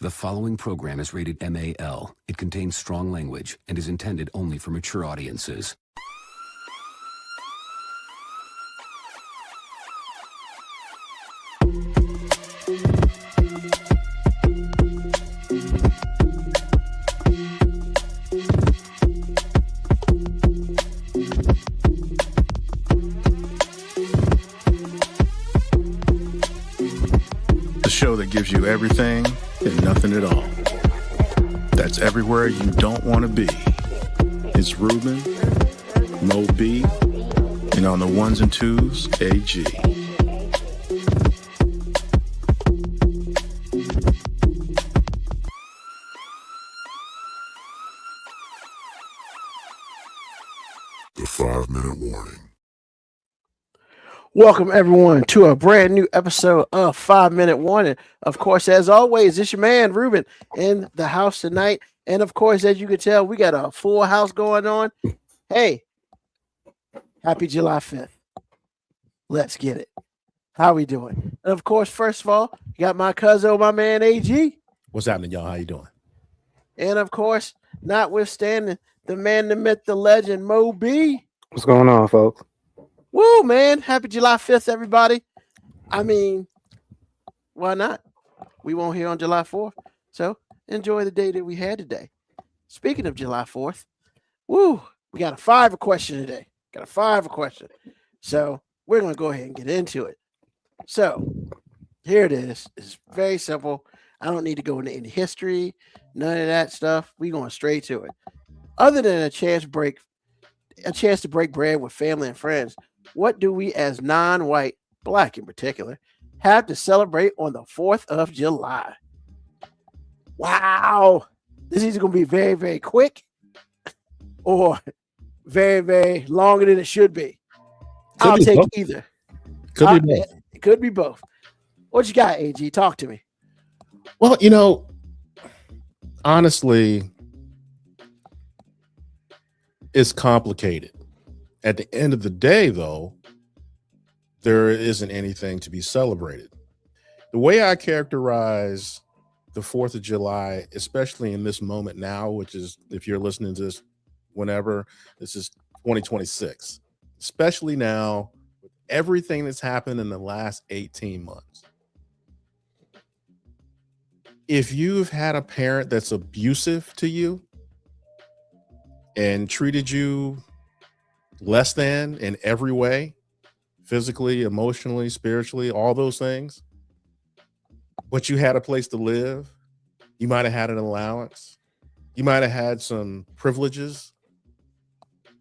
The following program is rated MAL. It contains strong language and is intended only for mature audiences. The show that gives you everything and nothing at all. That's everywhere you don't want to be. It's Ruben, Mo B, and on the ones and twos, AG. The 5-minute warning. Welcome, everyone, to a brand new episode of 5-Minute Warning. Of course, as always, it's your man, Ruben, in the house tonight. And, of course, as you can tell, we got a full house going on. Hey, happy July 5th. Let's get it. How we doing? And, of course, first of all, you got my cousin, my man, AG. What's happening, y'all? How you doing? And, of course, notwithstanding the man, the myth, the legend, Mo B. What's going on, folks? Woo, man. Happy July 5th, everybody. I mean, why not? We won't hear on July 4th. So enjoy the day that we had today. Speaking of July 4th, woo, we got a fiver question today. So we're going to go ahead and get into it. So here it is. It's very simple. I don't need to go into any history, none of that stuff. We're going straight to it. Other than a chance to break bread with family and friends, what do we as non-white, black in particular, have to celebrate on the 4th of July? Wow. This is going to be very, very quick or very, very longer than it should be. I'll take either. Could be both. It could be both. What you got, AG? Talk to me. Well, honestly, it's complicated. At the end of the day, though, there isn't anything to be celebrated. The way I characterize the 4th of July, especially in this moment now, which is, if you're listening to this whenever, this is 2026, especially now, with everything that's happened in the last 18 months. If you've had a parent that's abusive to you and treated you less than in every way, physically, emotionally, spiritually, all those things, but you had a place to live, you might have had an allowance, you might have had some privileges,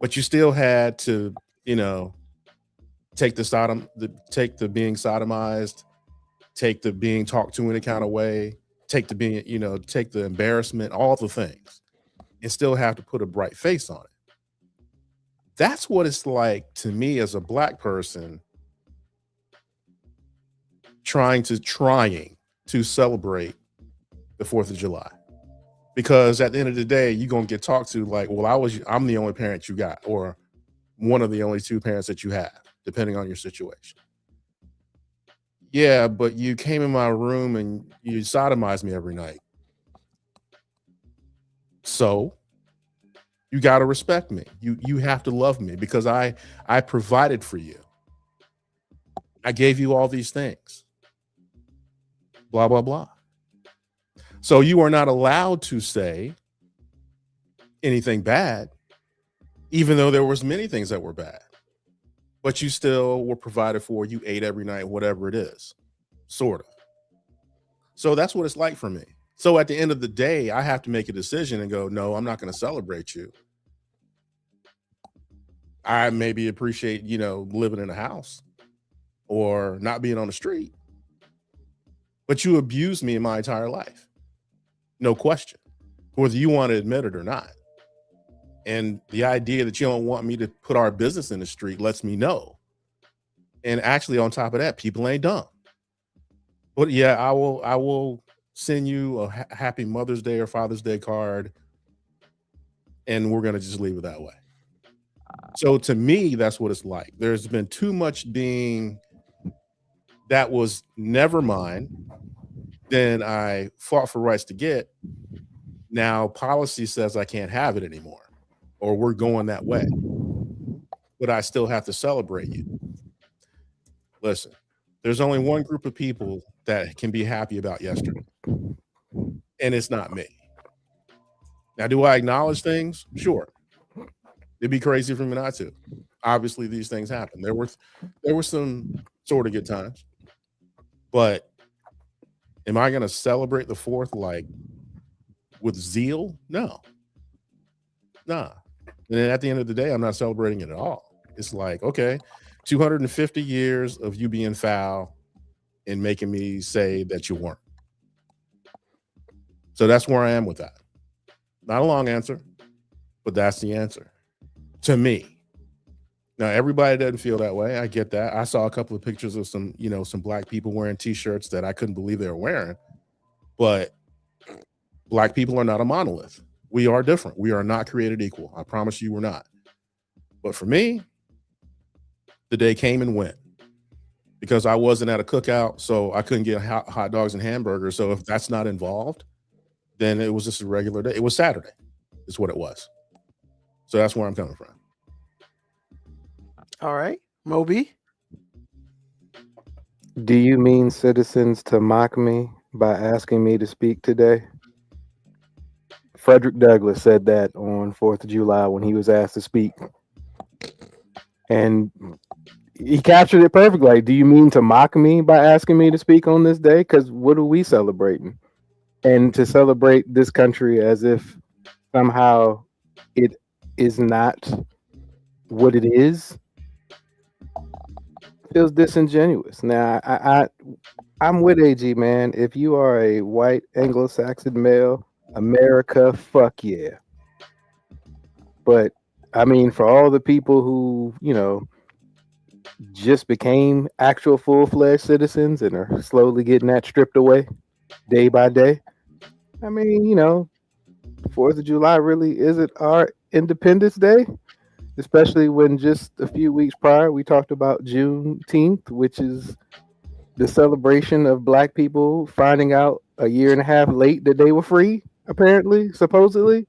but you still had to, take the being sodomized, take the being talked to in a kind of way, take the embarrassment, all the things, and still have to put a bright face on it. That's what it's like to me as a black person trying to celebrate the 4th of July. Because at the end of the day, you're going to get talked to like, well, I'm the only parent you got, or one of the only two parents that you have, depending on your situation. Yeah, but you came in my room and you sodomized me every night. So you got to respect me. You have to love me because I provided for you. I gave you all these things. Blah, blah, blah. So you are not allowed to say anything bad, even though there was many things that were bad. But you still were provided for. You ate every night, whatever it is, sort of. So that's what it's like for me. So at the end of the day, I have to make a decision and go, no, I'm not going to celebrate you. I maybe appreciate, living in a house or not being on the street. But you abused me in my entire life. No question, whether you want to admit it or not. And the idea that you don't want me to put our business in the street lets me know. And actually, on top of that, people ain't dumb. But yeah, I will send you a happy Mother's Day or Father's Day card, and we're going to just leave it that way. So to me, that's what it's like. There's been too much being that was never mine, then I fought for rights to get. Now policy says I can't have it anymore, or we're going that way. But I still have to celebrate you. Listen, there's only one group of people that can be happy about yesterday, and it's not me. Now, do I acknowledge things? Sure. It'd be crazy for me not to. Obviously, these things happen. There were some sort of good times, but am I going to celebrate the 4th like with zeal? No. Nah. And then at the end of the day, I'm not celebrating it at all. It's like, okay, 250 years of you being foul and making me say that you weren't. So that's where I am with that. Not a long answer, but that's the answer to me. Now, everybody doesn't feel that way. I get that. I saw a couple of pictures of some black people wearing t-shirts that I couldn't believe they were wearing, but black people are not a monolith. We are different. We are not created equal. I promise you we're not. But for me, the day came and went because I wasn't at a cookout, so I couldn't get hot dogs and hamburgers. So if that's not involved, then it was just a regular day. It was Saturday is what it was. So that's where I'm coming from. All right, Moby. Do you mean citizens to mock me by asking me to speak today? Frederick Douglass said that on 4th of July when he was asked to speak. And he captured it perfectly. Like, do you mean to mock me by asking me to speak on this day? Because what are we celebrating? And to celebrate this country as if somehow it is not what it is feels disingenuous. Now, I'm with AG, man. If you are a white Anglo-Saxon male, America, fuck yeah. But I mean, for all the people who, just became actual full-fledged citizens and are slowly getting that stripped away day by day, I mean, 4th of July really isn't our Independence Day, especially when just a few weeks prior we talked about Juneteenth, which is the celebration of black people finding out a year and a half late that they were free, apparently, supposedly.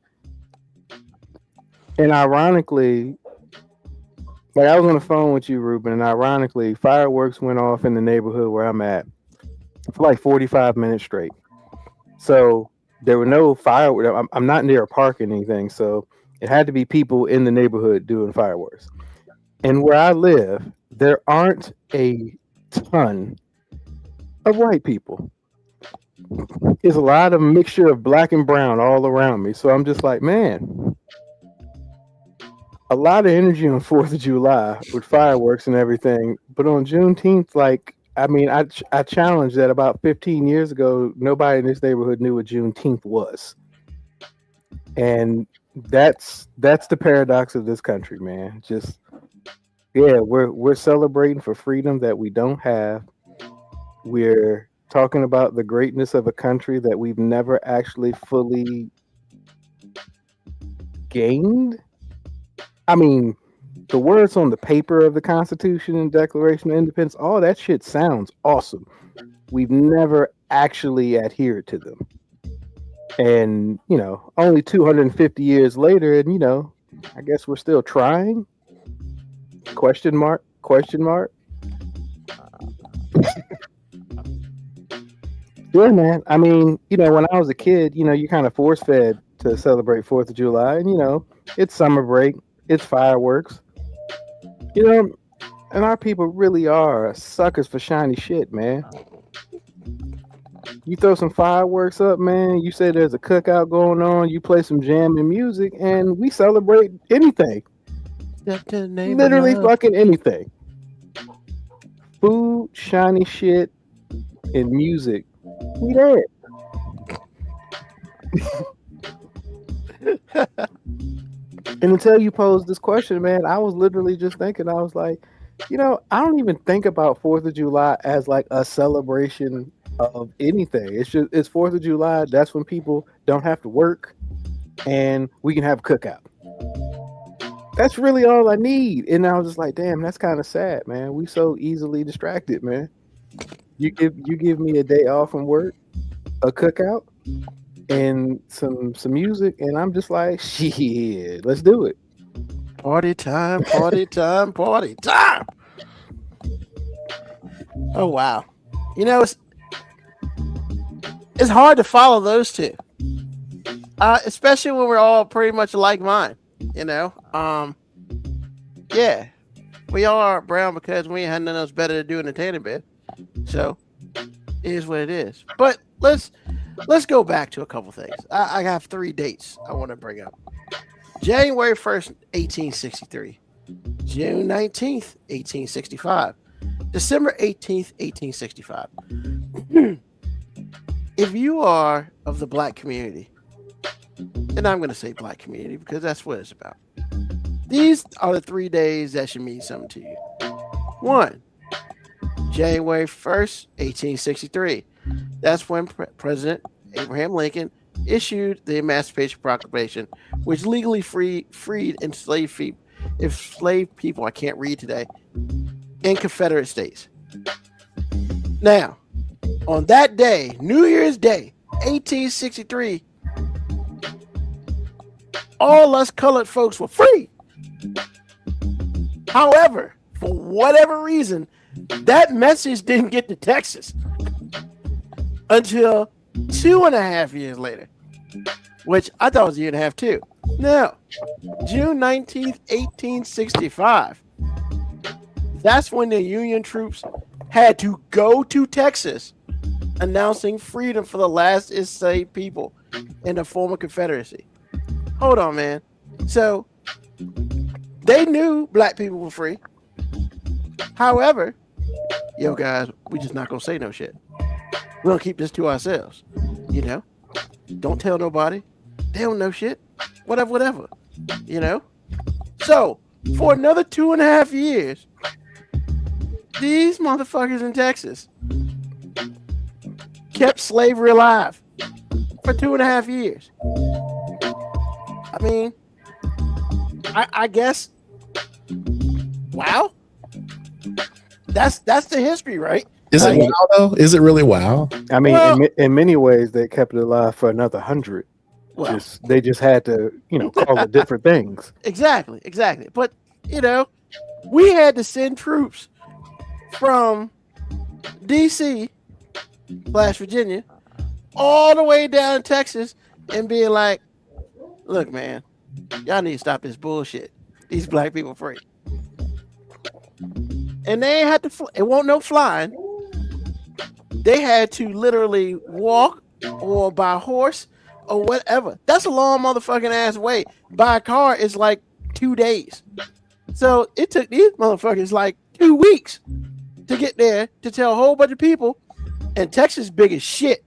And ironically, like I was on the phone with you, Ruben, and ironically, fireworks went off in the neighborhood where I'm at for like 45 minutes straight. So there were no fireworks. I'm not near a park or anything, so it had to be people in the neighborhood doing fireworks. And where I live, there aren't a ton of white people. There's a lot of mixture of black and brown all around me. So I'm just like, man, a lot of energy on 4th of July with fireworks and everything. But on Juneteenth, like, I mean, I challenged that about 15 years ago, nobody in this neighborhood knew what Juneteenth was. And that's the paradox of this country, man. Just, yeah, we're celebrating for freedom that we don't have. We're talking about the greatness of a country that we've never actually fully gained. I mean, the words on the paper of the Constitution and Declaration of Independence, all that shit sounds awesome. We've never actually adhered to them. And, only 250 years later, and, I guess we're still trying? Question mark? Yeah, man. I mean, when I was a kid, you kind of force fed to celebrate 4th of July. And, it's summer break. It's fireworks. And our people really are suckers for shiny shit, man. You throw some fireworks up, man. You say there's a cookout going on. You play some jamming music, and we celebrate anything. Literally fucking anything. Food, shiny shit, and music. We there. And until you posed this question, man, I was literally just thinking, I was like, I don't even think about 4th of July as like a celebration of anything. It's 4th of July. That's when people don't have to work and we can have a cookout. That's really all I need. And I was just like, damn, that's kind of sad, man. We so easily distracted, man. You give me a day off from work a cookout and some music, and I'm just like, shit, let's do it. Party time, party time, party time. Oh wow. You know, it's hard to follow those two. Especially when we're all pretty much like mine, you know. Yeah. We all are brown because we ain't had nothing else better to do in the tanning bed. So it is what it is. But let's go back to a couple things. I have 3 dates I want to bring up. January 1st, 1863. June 19th, 1865. December 18th, 1865. If you are of the black community, and I'm going to say black community because that's what it's about. These are the 3 days that should mean something to you. 1, January 1st, 1863. That's when President Abraham Lincoln issued the Emancipation Proclamation, which legally freed enslaved people, I can't read today, in Confederate states. Now, on that day, New Year's Day, 1863, all us colored folks were free. However, for whatever reason, that message didn't get to Texas until 2.5 years later, which I thought was a year and a half too. Now, June 19th, 1865, that's when the Union troops had to go to Texas announcing freedom for the last enslaved people in the former Confederacy. Hold on, man. So they knew black people were free. However, yo guys, we just not gonna say no shit. We're gonna keep this to ourselves. You know? Don't tell nobody. They don't know shit. Whatever. You know? So for another 2.5 years, these motherfuckers in Texas kept slavery alive for 2.5 years. I mean, I guess, wow. That's the history, right? Is it wow though? Is it really wow? I mean, Well, in many ways, they kept it alive for another 100. Well, They just had to, call it different things. exactly. But, we had to send troops from DC / Virginia all the way down to Texas and being like, look, man, y'all need to stop this bullshit. These black people free. And they ain't had to, it won't no flying. They had to literally walk or by horse or whatever. That's a long motherfucking ass way. By a car, it's like 2 days. So it took these motherfuckers like 2 weeks to get there to tell a whole bunch of people, and Texas big as shit,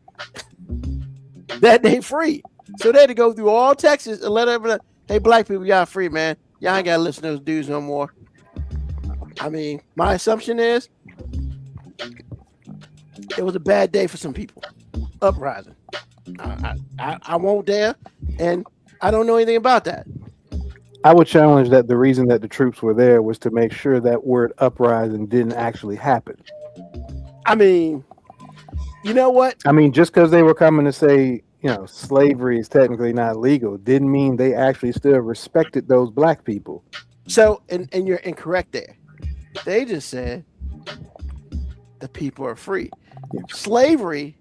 that they free. So they had to go through all Texas and let everyone know, hey, black people, y'all free, man. Y'all ain't got to listen to those dudes no more. I mean, my assumption is it was a bad day for some people. Uprising. I won't dare, and I don't know anything about that. I would challenge that the reason that the troops were there was to make sure that word uprising didn't actually happen. I mean, you know what? I mean, just because they were coming to say, slavery is technically not legal, didn't mean they actually still respected those black people. So, and you're incorrect there. They just said the people are free. Yeah. Slavery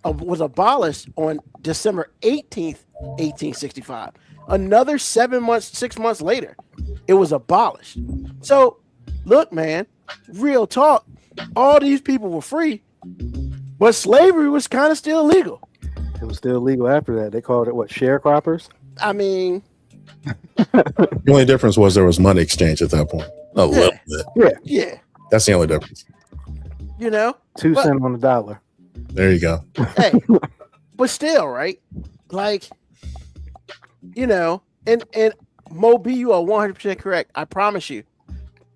was abolished on December 18th, 1865. Another 6 months later, it was abolished. So, look, man, real talk. All these people were free, but slavery was kind of still illegal. It was still legal after that. They called it sharecroppers? I mean, The only difference was there was money exchange at that point. A little bit. yeah, That's the only difference. 2 cents on the dollar. There you go. Hey, but still, right? Like, and Mo B, you are 100% correct. I promise you.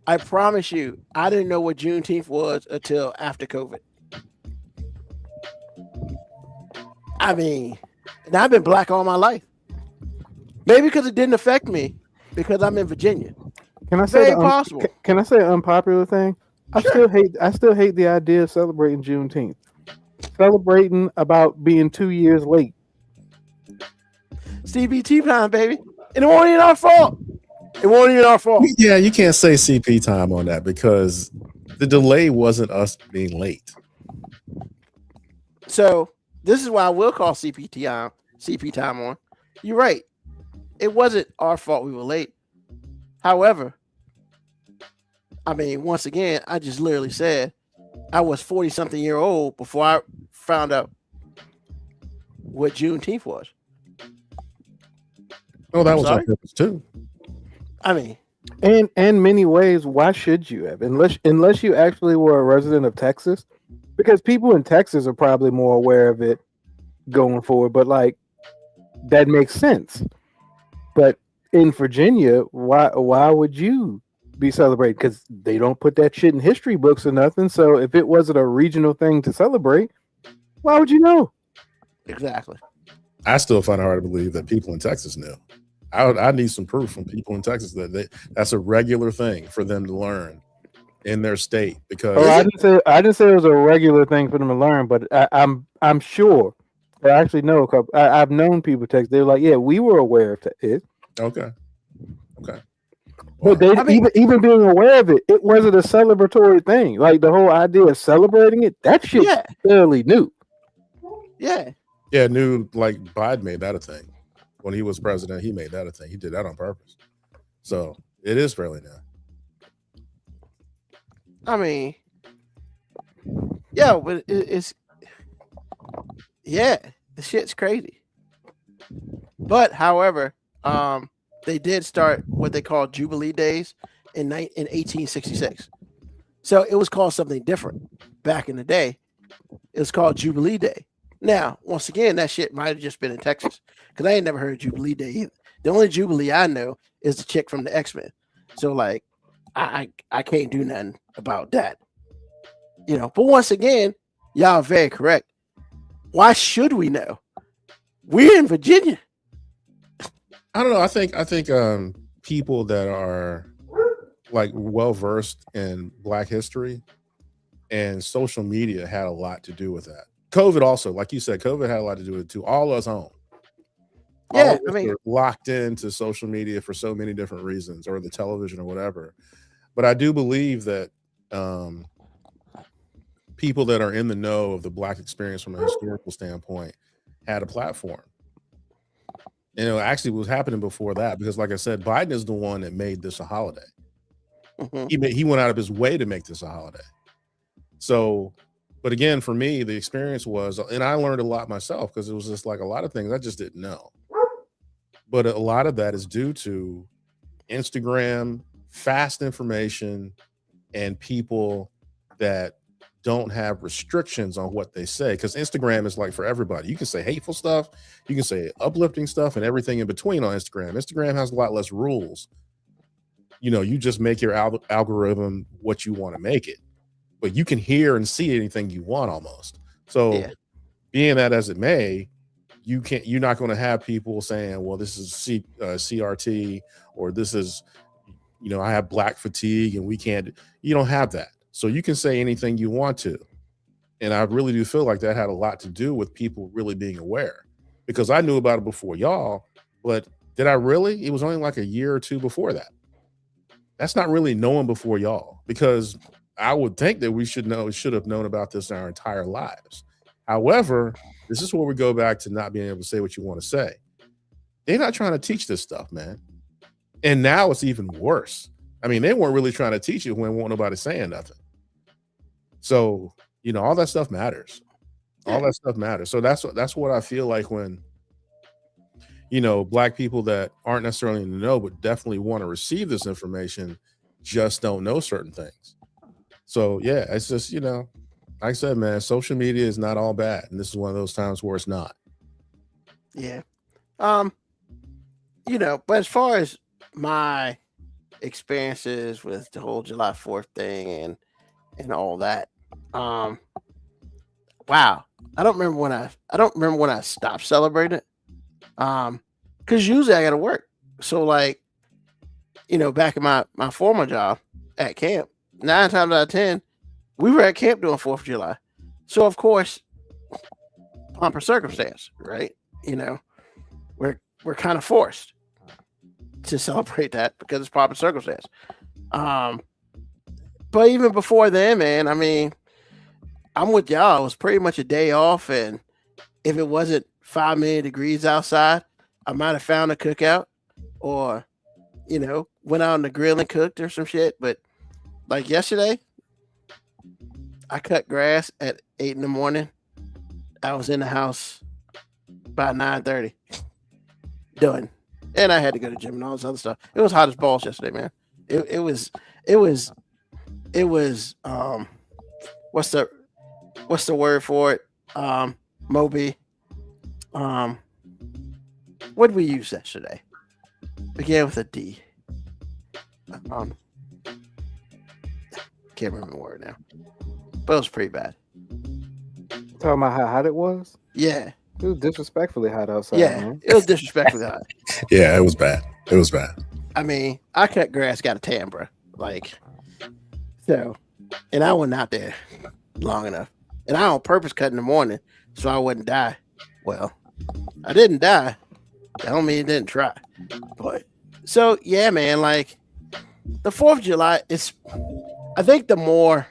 I didn't know what Juneteenth was until after COVID. I mean, and I've been black all my life. Maybe because it didn't affect me because I'm in Virginia. Can I say Very possible. Can I say an unpopular thing? I still hate the idea of celebrating Juneteenth. celebrating about being 2 years late. CPT time, baby. And it won't even our fault. It won't even our fault. Yeah, you can't say CP time on that because the delay wasn't us being late. So this is why I will call CP time on. You're right. It wasn't our fault we were late. However, I mean, once again, I just literally said I was 40-something year old before I found out what Juneteenth was. Oh, that I'm was sorry? on purpose too. I mean, And in many ways, why should you have? Unless you actually were a resident of Texas, because people in Texas are probably more aware of it going forward. But like, that makes sense. But in Virginia, why would you be celebrating? Because they don't put that shit in history books or nothing. So if it wasn't a regional thing to celebrate, why would you know? exactly. I still find it hard to believe that people in Texas knew. I need some proof from people in Texas that that's a regular thing for them to learn in their state. Because Oh, I didn't say it was a regular thing for them to learn, but I'm sure. I actually know a couple. I've known people text. They're like, yeah, we were aware of it. okay. But they I mean- even being aware of it, it wasn't a celebratory thing. Like the whole idea of celebrating it, that shit Yeah. fairly new. Yeah. Yeah, knew like Biden made that a thing. When he was president, he made that a thing. He did that on purpose. So it is fairly new. I mean, yeah, but it's the shit's crazy. But however, they did start what they call Jubilee Days in 1866. So it was called something different back in the day. It was called Jubilee Day. Now, once again, that shit might have just been in Texas because I ain't never heard of Jubilee Day either. The only Jubilee I know is the chick from the X-Men. So like, I can't do nothing about that. You know, but once again, y'all are very correct. Why should we know? We're in Virginia. I don't know. I think people that are like well versed in Black history and social media had a lot to do with that. COVID also, like you said, COVID had a lot to do with it too. All of us home. Yeah, All of I us mean- are locked into social media for so many different reasons, or the television or whatever. But I do believe that people that are in the know of the Black experience from a historical standpoint had a platform. You know, actually, what was happening before that, because like I said, Biden is the one that made this a holiday. Mhm. He went out of his way to make this a holiday. So, but again, for me, the experience was, and I learned a lot myself because it was just like a lot of things I just didn't know. But a lot of that is due to Instagram, fast information, and people that don't have restrictions on what they say. Because Instagram is like for everybody. You can say hateful stuff, you can say uplifting stuff, and everything in between on Instagram. Instagram has a lot less rules. You know, you just make your algorithm what you want to make it, but you can hear and see anything you want almost. So, Yeah. being that as it may, you're not going to have people saying, well, this is CRT, or this is, you know, I have Black fatigue and we can't. You don't have that. So you can say anything you want to. And I really do feel like that had a lot to do with people really being aware, because I knew about it before y'all, but did I really? It was only like a year or two before that. That's not really knowing before y'all, because I would think that we should have known about this our entire lives. However, this is where we go back to not being able to say what you want to say. They're not trying to teach this stuff, man. And now it's even worse. I mean, they weren't really trying to teach it when nobody saying nothing. So, you know, all that stuff matters. All that stuff matters. So that's what I feel like when, you know, Black people that aren't necessarily in the know, but definitely want to receive this information, just don't know certain things. So yeah, it's just, you know, like I said, man, social media is not all bad. And this is one of those times where it's not. Yeah. You know, but as far as my experiences with the whole July 4th thing and all that, wow. I don't remember when I stopped celebrating it. Because usually I gotta work. So like, you know, back in my former job at camp, 9 times out of 10, we were at camp doing 4th of July. So of course, pomp or circumstance, right? You know, we're kind of forced to celebrate that because it's pomp and circumstance. But even before then, man, I mean, I'm with y'all. It was pretty much a day off, and if it wasn't 5 million degrees outside, I might have found a cookout or, went out on the grill and cooked or some shit. But like yesterday, I cut grass at 8 in the morning. I was in the house by 9:30. Done. And I had to go to the gym and all this other stuff. It was hot as balls yesterday, man. It was what's the word for it? Moby. What did we use yesterday? Began with a D. Can't remember the word now. But it was pretty bad. Talking about how hot it was? Yeah. It was disrespectfully hot outside. Yeah. Man. It was disrespectfully hot. Yeah, it was bad. It was bad. I mean, I cut grass, got a tan, bro. Like, so, and I wasn't out there long enough. And I on purpose cut in the morning so I wouldn't die. Well, I didn't die. That don't mean it didn't try. But, so, yeah, man, like, the 4th of July is, I think the more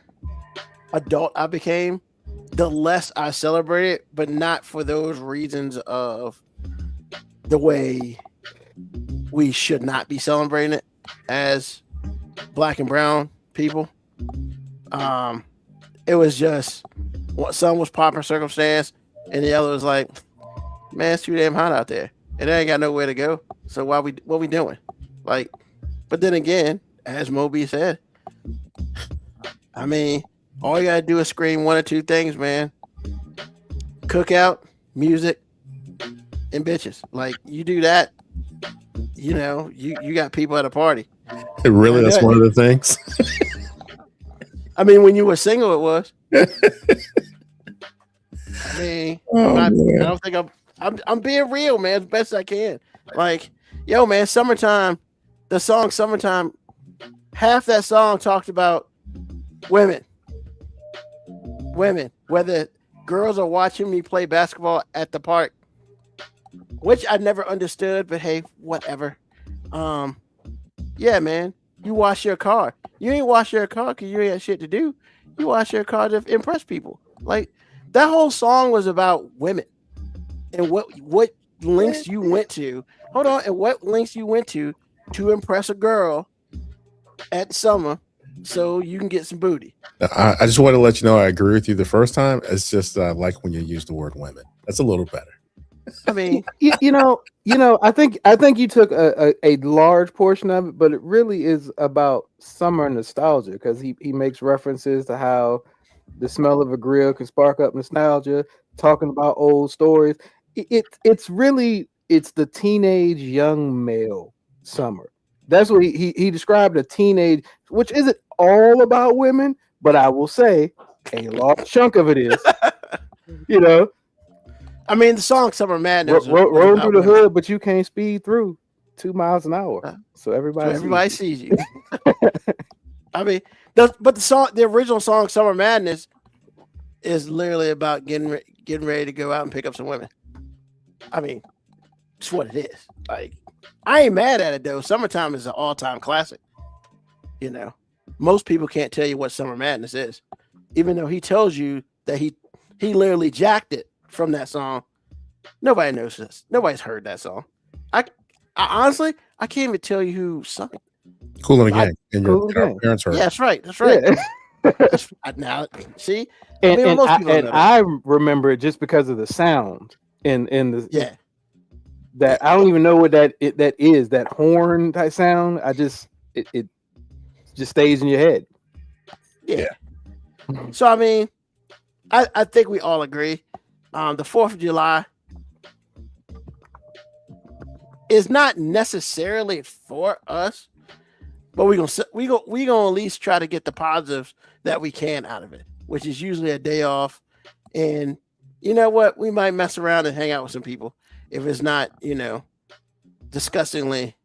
adult I became, the less I celebrated, but not for those reasons of the way we should not be celebrating it as black and brown people. It was just some was proper circumstance, and the other was like, man, it's too damn hot out there, and I ain't got nowhere to go. So what we doing? Like, but then again, as Moby said, I mean, all you gotta do is scream one or two things, man. Cookout, music, and bitches. Like, you do that, you got people at a party. Really, that's one of the things. I mean, when you were single, it was. I mean, I don't think I'm being real, man, as best I can. Like, yo, man, summertime. The song "Summertime," half that song talked about women. Whether girls are watching me play basketball at the park, which I never understood, but hey, whatever. Yeah, man, you wash your car. You ain't wash your car because you ain't got shit to do. You wash your car to impress people. Like, that whole song was about women and what links you went to. Hold on, and what links you went to impress a girl at summer so you can get some booty. I just want to let you know I agree with you the first time. It's just like when you use the word women. That's a little better. I mean, I think you took a large portion of it, but it really is about summer nostalgia because he makes references to how the smell of a grill can spark up nostalgia, talking about old stories. It's the teenage young male summer. That's what he described a teenage, which isn't all about women, but I will say a large chunk of it is. I mean, the song "Summer Madness" roll through the hood, but you can't speed through 2 miles an hour, so everybody sees you. I mean, the original song "Summer Madness" is literally about getting ready to go out and pick up some women. I mean, it's what it is. Like, I ain't mad at it though. "Summertime" is an all-time classic. Most people can't tell you what "Summer Madness" is, even though he tells you that he literally jacked it from that song. Nobody knows this. Nobody's heard that song. I honestly, I can't even tell you who sung it. Kool and the Gang. And Kool and the your Gang. parents heard. Yeah, that's right. That's right. Yeah. Now, see, And most people don't know that. I remember it just because of the sound in the Yeah. that I don't even know what that is, that horn type sound. It just stays in your head. Yeah. So I mean, I think we all agree. The 4th of July is not necessarily for us, but we gonna at least try to get the positives that we can out of it, which is usually a day off. And you know what? We might mess around and hang out with some people if it's not, disgustingly,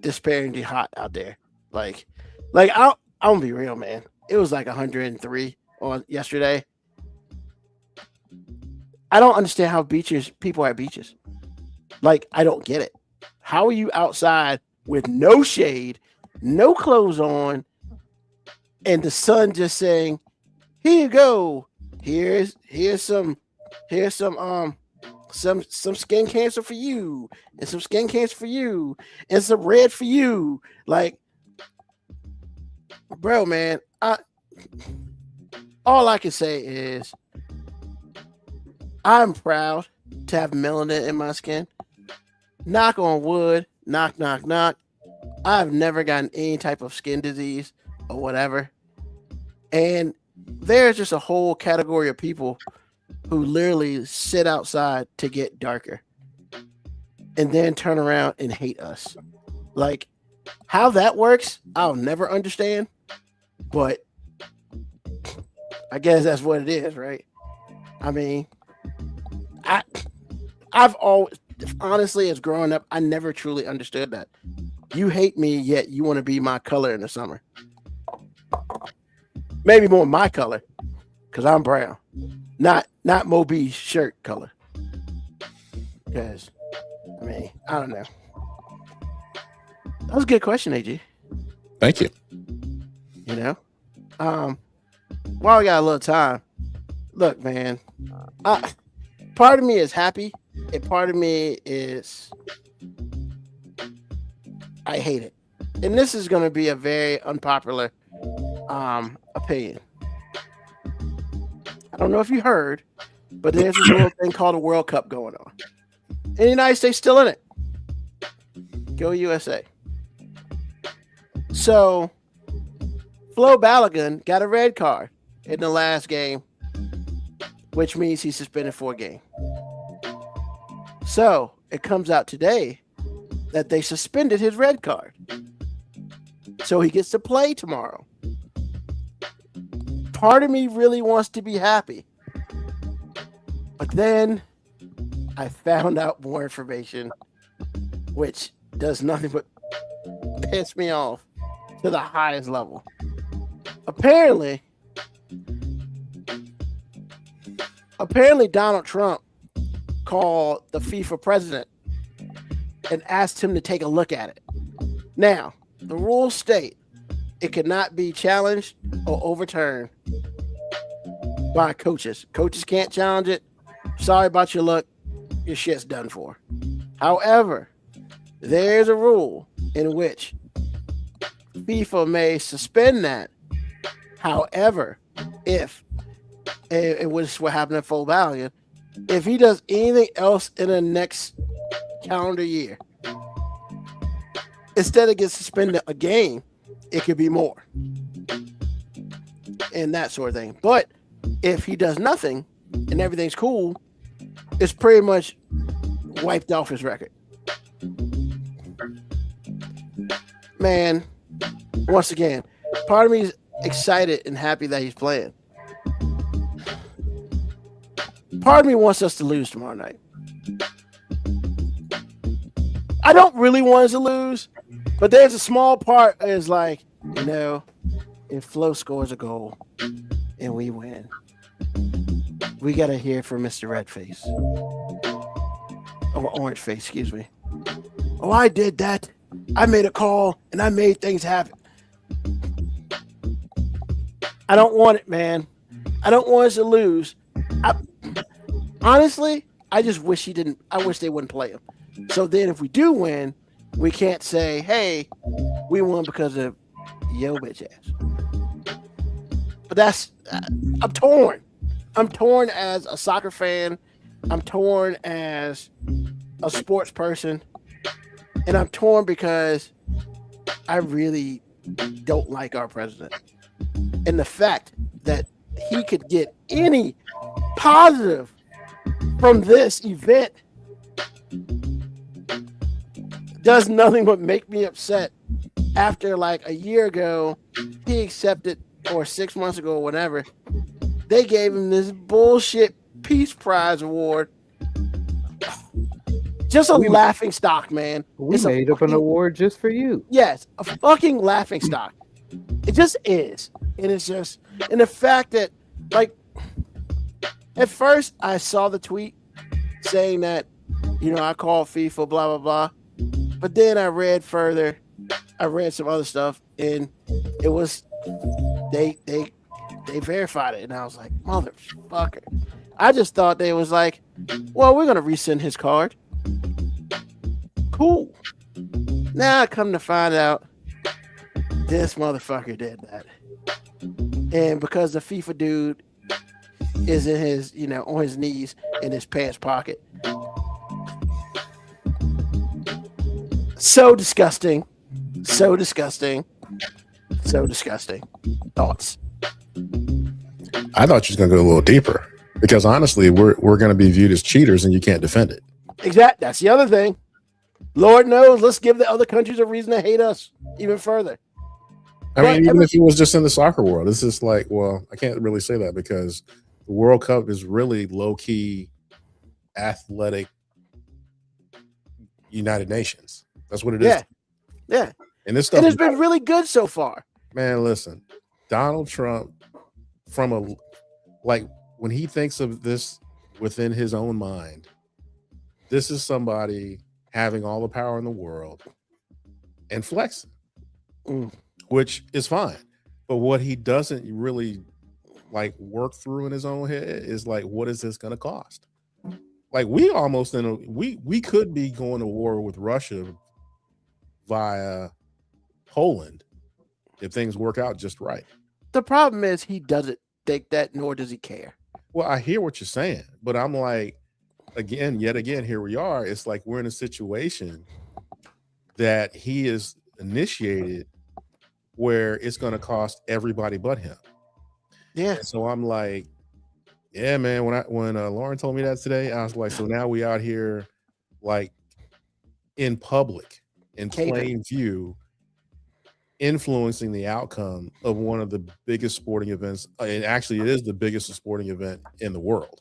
disparagingly hot out there. Like I'm gonna be real, man. It was like 103 on yesterday. I don't understand how people at beaches. Like, I don't get it. How are you outside with no shade, no clothes on, and the sun just saying, "Here you go. Here's some skin cancer for you, and some skin cancer for you, and some red for you." Like, bro, man, all I can say is I'm proud to have melanin in my skin. Knock on wood, knock, knock, knock. I've never gotten any type of skin disease or whatever. And there's just a whole category of people who literally sit outside to get darker and then turn around and hate us. Like, how that works, I'll never understand. But I guess that's what it is, right? I mean, I've always, honestly, as growing up, I never truly understood that. You hate me, yet you want to be my color in the summer. Maybe more my color, because I'm brown. Not Moby's shirt color. Because, I mean, I don't know. That was a good question, AG. Thank you. You know? While we got a little time, look, man, part of me is happy, and part of me is I hate it. And this is going to be a very unpopular opinion. I don't know if you heard, but there's this little thing called a World Cup going on. And the United States still in it. Go USA. So, Flo Balogun got a red card in the last game, which means he's suspended for a game. So, it comes out today that they suspended his red card. So he gets to play tomorrow. Part of me really wants to be happy. But then I found out more information, which does nothing but piss me off to the highest level. Apparently Donald Trump called the FIFA president and asked him to take a look at it. Now, the rules state it cannot be challenged or overturned by coaches. Coaches can't challenge it. Sorry about your luck. Your shit's done for. However, there's a rule in which FIFA may suspend that. However, if, and which is what happened at Flo Balogun, if he does anything else in the next calendar year, instead of getting suspended a game, it could be more. And that sort of thing. But if he does nothing and everything's cool, it's pretty much wiped off his record. Man, once again, part of me is excited and happy that he's playing. Part of me wants us to lose tomorrow night. I don't really want us to lose, but there's a small part is like, you know, if Flo scores a goal and we win, we got to hear from Mr. Redface. Or Orange Face, excuse me. Oh, I did that. I made a call and I made things happen. I don't want it, man. I don't want us to lose. Honestly, I just wish he didn't. I wish they wouldn't play him. So then if we do win, we can't say, hey, we won because of yo bitch ass. But that's, I'm torn. I'm torn as a soccer fan. I'm torn as a sports person. And I'm torn because I really don't like our president. And the fact that he could get any positive from this event does nothing but make me upset. After like a year ago, he accepted, or 6 months ago, or whatever, they gave him this bullshit Peace Prize award. Just a laughing stock, man. We made up an award just for you. Yes, a fucking laughing stock. It just is. And it's just, and the fact that, like, At first, I saw the tweet saying that, I called FIFA, blah blah blah. But then I read further. I read some other stuff, and it was they verified it, and I was like, motherfucker. I just thought they was like, well, we're gonna resend his card. Cool. Now I come to find out this motherfucker did that. And because the FIFA dude is in his, on his knees in his pants pocket. So disgusting. So disgusting. So disgusting. Thoughts? I thought you was gonna go a little deeper because honestly, we're gonna be viewed as cheaters and you can't defend it. Exactly. That's the other thing. Lord knows, let's give the other countries a reason to hate us even further. I mean, even if it was just in the soccer world, it's just like, well, I can't really say that because the World Cup is really low-key athletic United Nations. That's what it is. Yeah. And this stuff it has been really good so far. Man, listen, Donald Trump, when he thinks of this within his own mind, this is somebody having all the power in the world and flexing, which is fine. But what he doesn't really work through in his own head is what is this going to cost? We almost we could be going to war with Russia via Poland if things work out just right. The problem is he doesn't think that, nor does he care. Well, I hear what you're saying, but I'm yet again, here we are. It's like we're in a situation that he is initiated where it's going to cost everybody but him. Yeah. And so I'm like, yeah, man. When Lauren told me that today, I was like, so now we out here in public, in plain view, influencing the outcome of one of the biggest sporting events. And actually, it is the biggest sporting event in the world.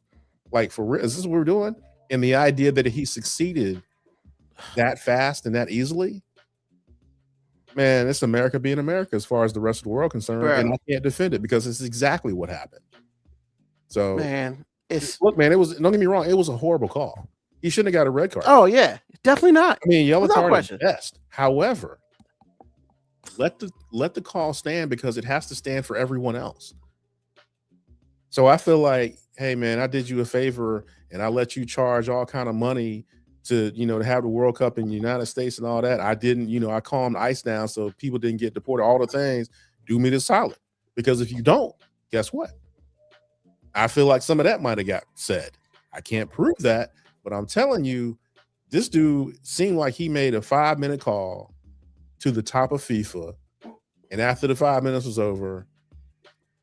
For real, is this what we're doing? And the idea that he succeeded that fast and that easily, man, it's America being America as far as the rest of the world concerned. Bro. And I can't defend it because it's exactly what happened. So, man, it was, don't get me wrong, it was a horrible call. He shouldn't have got a red card. Oh, yeah, definitely not. I mean, yellow card is best. However, let the call stand because it has to stand for everyone else. So I feel like, hey, man, I did you a favor and I let you charge all kind of money to have the World Cup in the United States and all that. I didn't, I calmed ICE down so people didn't get deported. All the things, do me the solid. Because if you don't, guess what? I feel like some of that might have got said. I can't prove that, but I'm telling you, this dude seemed like he made a 5-minute call to the top of FIFA. And after the 5 minutes was over,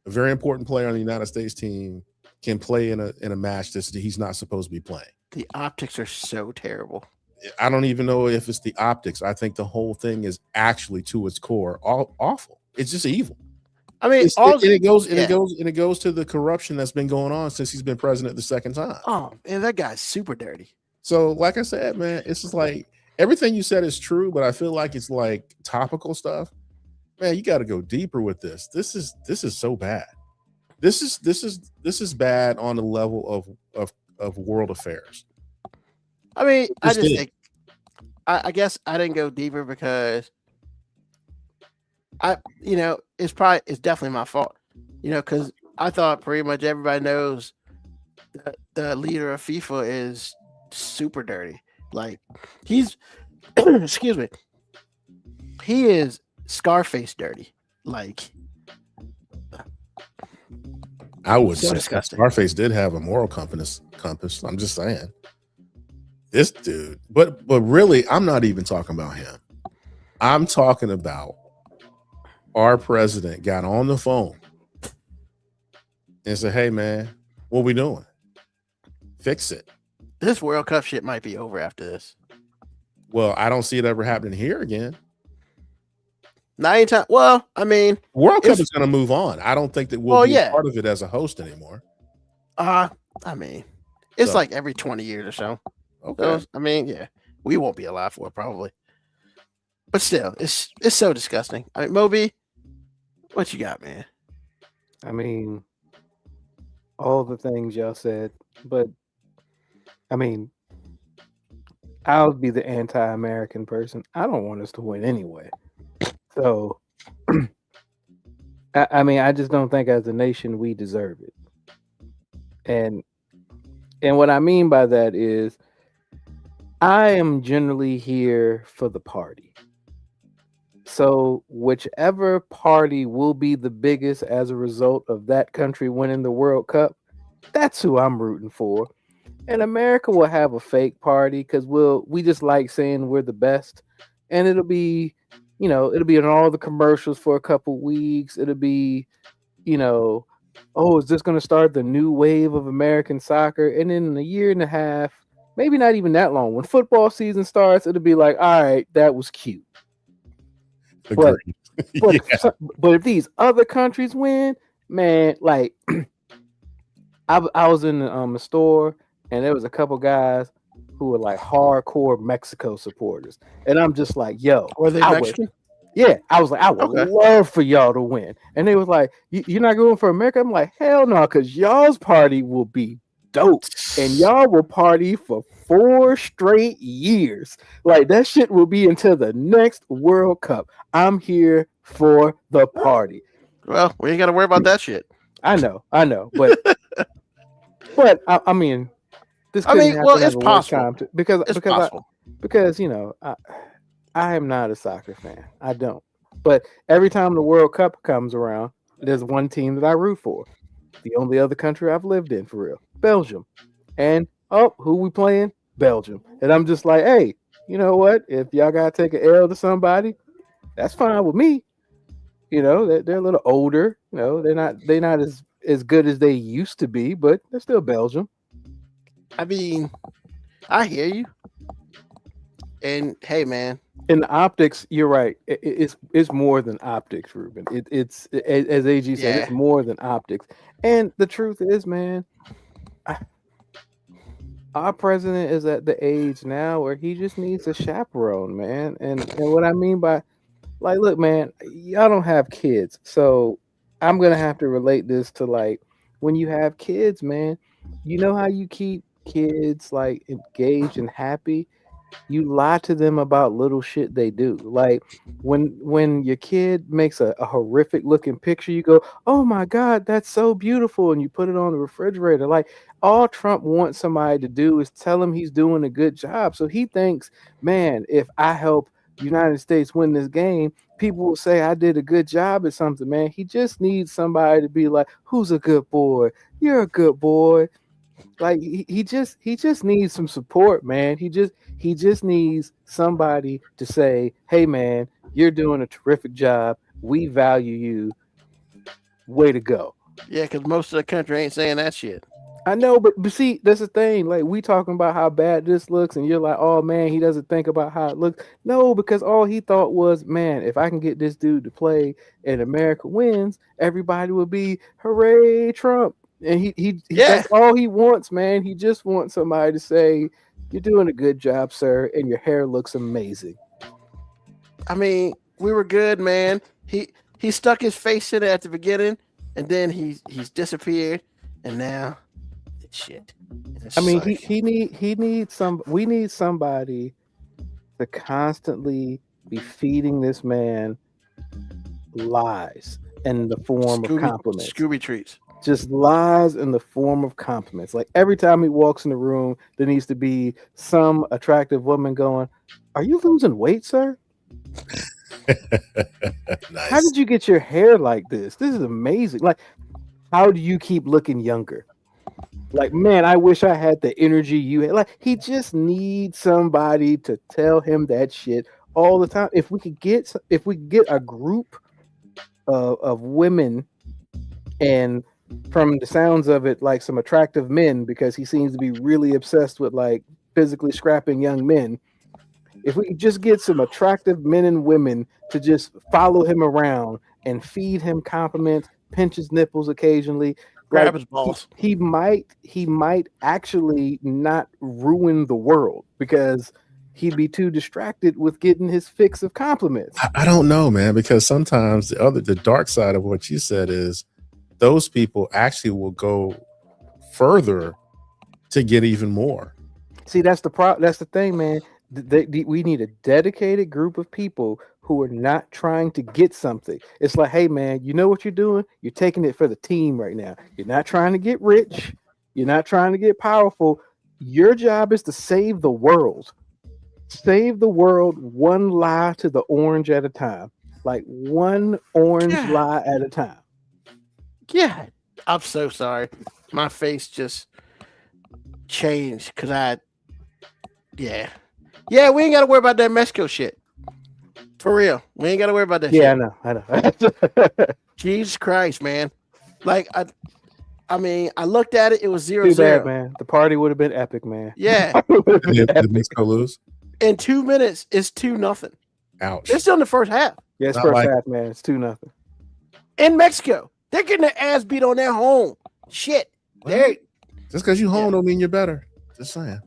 a very important player on the United States team can play in a match that he's not supposed to be playing. The optics are so terrible. I don't even know if it's the optics. I think the whole thing is actually to its core awful. It's just evil. I mean, it goes to the corruption that's been going on since he's been president the second time. Oh, man, that guy's super dirty. So, like I said, man, it's just like everything you said is true, but I feel like it's like topical stuff. Man, you got to go deeper with this. This is so bad. This is bad on the level of world affairs. I mean, I guess I didn't go deeper because it's definitely my fault, because I thought pretty much everybody knows that the leader of FIFA is super dirty. He's, excuse me, he is Scarface dirty. I would so say disgusting. Scarface did have a moral compass. I'm just saying. This dude, but really, I'm not even talking about him. I'm talking about our president got on the phone and said, hey, man, what we doing? Fix it. This World Cup shit might be over after this. Well, I don't see it ever happening here again. Not anytime. Well, I mean, World Cup is going to move on. I don't think that we'll be part of it as a host anymore. I mean, it's like every 20 years or so. Okay. So, I mean, yeah, we won't be alive for it probably. But still, it's so disgusting. I mean, Moby, what you got, man? I mean, all the things y'all said, but I mean, I'll be the anti-American person. I don't want us to win anyway. So, I mean, I just don't think as a nation we deserve it. And what I mean by that is, I am generally here for the party. So whichever party will be the biggest as a result of that country winning the World Cup, that's who I'm rooting for. And America will have a fake party because we just like saying we're the best, and it'll be in all the commercials for a couple weeks. It'll be, oh, is this going to start the new wave of American soccer? And in a year and a half, maybe not even that long, when football season starts, it'll be like, all right, that was cute. But Yeah. but if these other countries win, man, like I was in a store and there was a couple guys who were like hardcore Mexico supporters, and I'm just like, yo, Were they Mexican? Yeah, I was like, I would Okay. love for y'all to win. And they was like, you're not going for America? I'm like, hell no, because y'all's party will be dope. And y'all will party for 4 straight years. Like, that shit will be until the next World Cup. I'm here for the party. Well, we ain't got to worry about that shit. I know. But I mean, this I mean, couldn't well, happen it's at one possible. time because It's possible. because I am not a soccer fan. I don't. But every time the World Cup comes around, there's one team that I root for. The only other country I've lived in for real, Belgium. And who we playing? Belgium. And I'm just like, hey, you know what? If y'all gotta take an L to somebody, that's fine with me. They're a little older. They're not as good as they used to be, but they're still Belgium. I mean, I hear you. And hey, man, In the optics, you're right. It's more than optics, Ruben. It's as AG said, it's Yeah. more than optics. And the truth is, man, our president is at the age now where he just needs a chaperone, man. And what I mean by, like, look, man, y'all don't have kids, so I'm gonna have to relate this to, like, when you have kids, man. You know how you keep kids like engaged and happy? You lie to them about little shit they do. Like when your kid makes a horrific looking picture, you go, oh my God, that's so beautiful. And you put it on the refrigerator. Like, all Trump wants somebody to do is tell him he's doing a good job. So he thinks, man, if I help United States win this game, people will say I did a good job at something, man. He just needs somebody to be like, who's a good boy? You're a good boy. Like he just needs some support, man. He just needs somebody to say, hey man, you're doing a terrific job. We value you. Way to go. yeah, because most of the country ain't saying that shit. I know, but see, that's the thing. Like, we talking about how bad this looks, and you're like, oh man, he doesn't think about how it looks. No, because all he thought was, man, if I can get this dude to play and America wins, everybody will be hooray, Trump. And he that's all he wants, man. He just wants somebody to say, you're doing a good job, sir, and your hair looks amazing. I mean, we were good, man. He stuck his face in it at the beginning, and then he's disappeared, and now it's shit. It's I mean, like, we need somebody to constantly be feeding this man lies in the form of compliments. Scooby treats. Just lies in the form of compliments. Like, every time he walks in the room, there needs to be some attractive woman going, are you losing weight, sir? Nice. How did you get your hair like this? This is amazing. Like, how do you keep looking younger? Like, man, I wish I had the energy you had. Like, he just needs somebody to tell him that shit all the time. If we could get a group of women, and from the sounds of it, like some attractive men, because he seems to be really obsessed with like physically scrapping young men. If we could just get some attractive men and women to just follow him around and feed him compliments, pinch his nipples occasionally, Grab like, his balls. he might actually not ruin the world, because he'd be too distracted with getting his fix of compliments. I don't know, man, because sometimes the dark side of what you said is those people actually will go further to get even more. See, that's the That's the thing, man. We need a dedicated group of people who are not trying to get something. It's like, hey, man, you know what you're doing? You're taking it for the team right now. You're not trying to get rich. You're not trying to get powerful. Your job is to save the world. Save the world one lie to the orange at a time. Like one orange lie at a time. Yeah. I'm so sorry. My face just changed because yeah, we ain't got to worry about that Mexico shit. For real. We ain't got to worry about that shit. Yeah, I know. Jesus Christ, man. Like, I mean, I looked at it. It was 0-0. Too bad, man. The party would have been epic, man. Yeah. Did Mexico lose? In 2 minutes, it's 2-0. Ouch. It's still in the first half. Yeah, it's Not first like- half, man. It's 2-0. In Mexico. They're getting their ass beat on their home. Shit. They're Just because you home don't mean you're better. Just saying.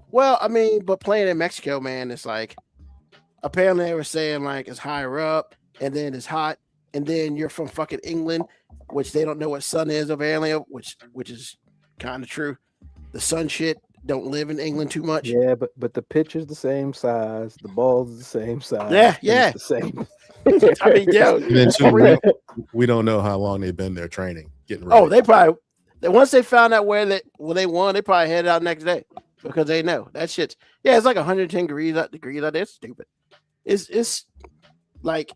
Well, I mean, but playing in Mexico, man, it's like apparently they were saying like it's higher up and then it's hot, and then you're from fucking England, which they don't know what sun is apparently, which is kind of true. The sun shit don't live in England too much. Yeah, but the pitch is the same size. The ball's the same size. Yeah. It's the same. I mean, yo, And then too, we don't know how long they've been there training, getting ready. oh, they probably once they found out where they won, they probably headed out next day because they know that shit's it's like 110 degrees out there. It's stupid. It's like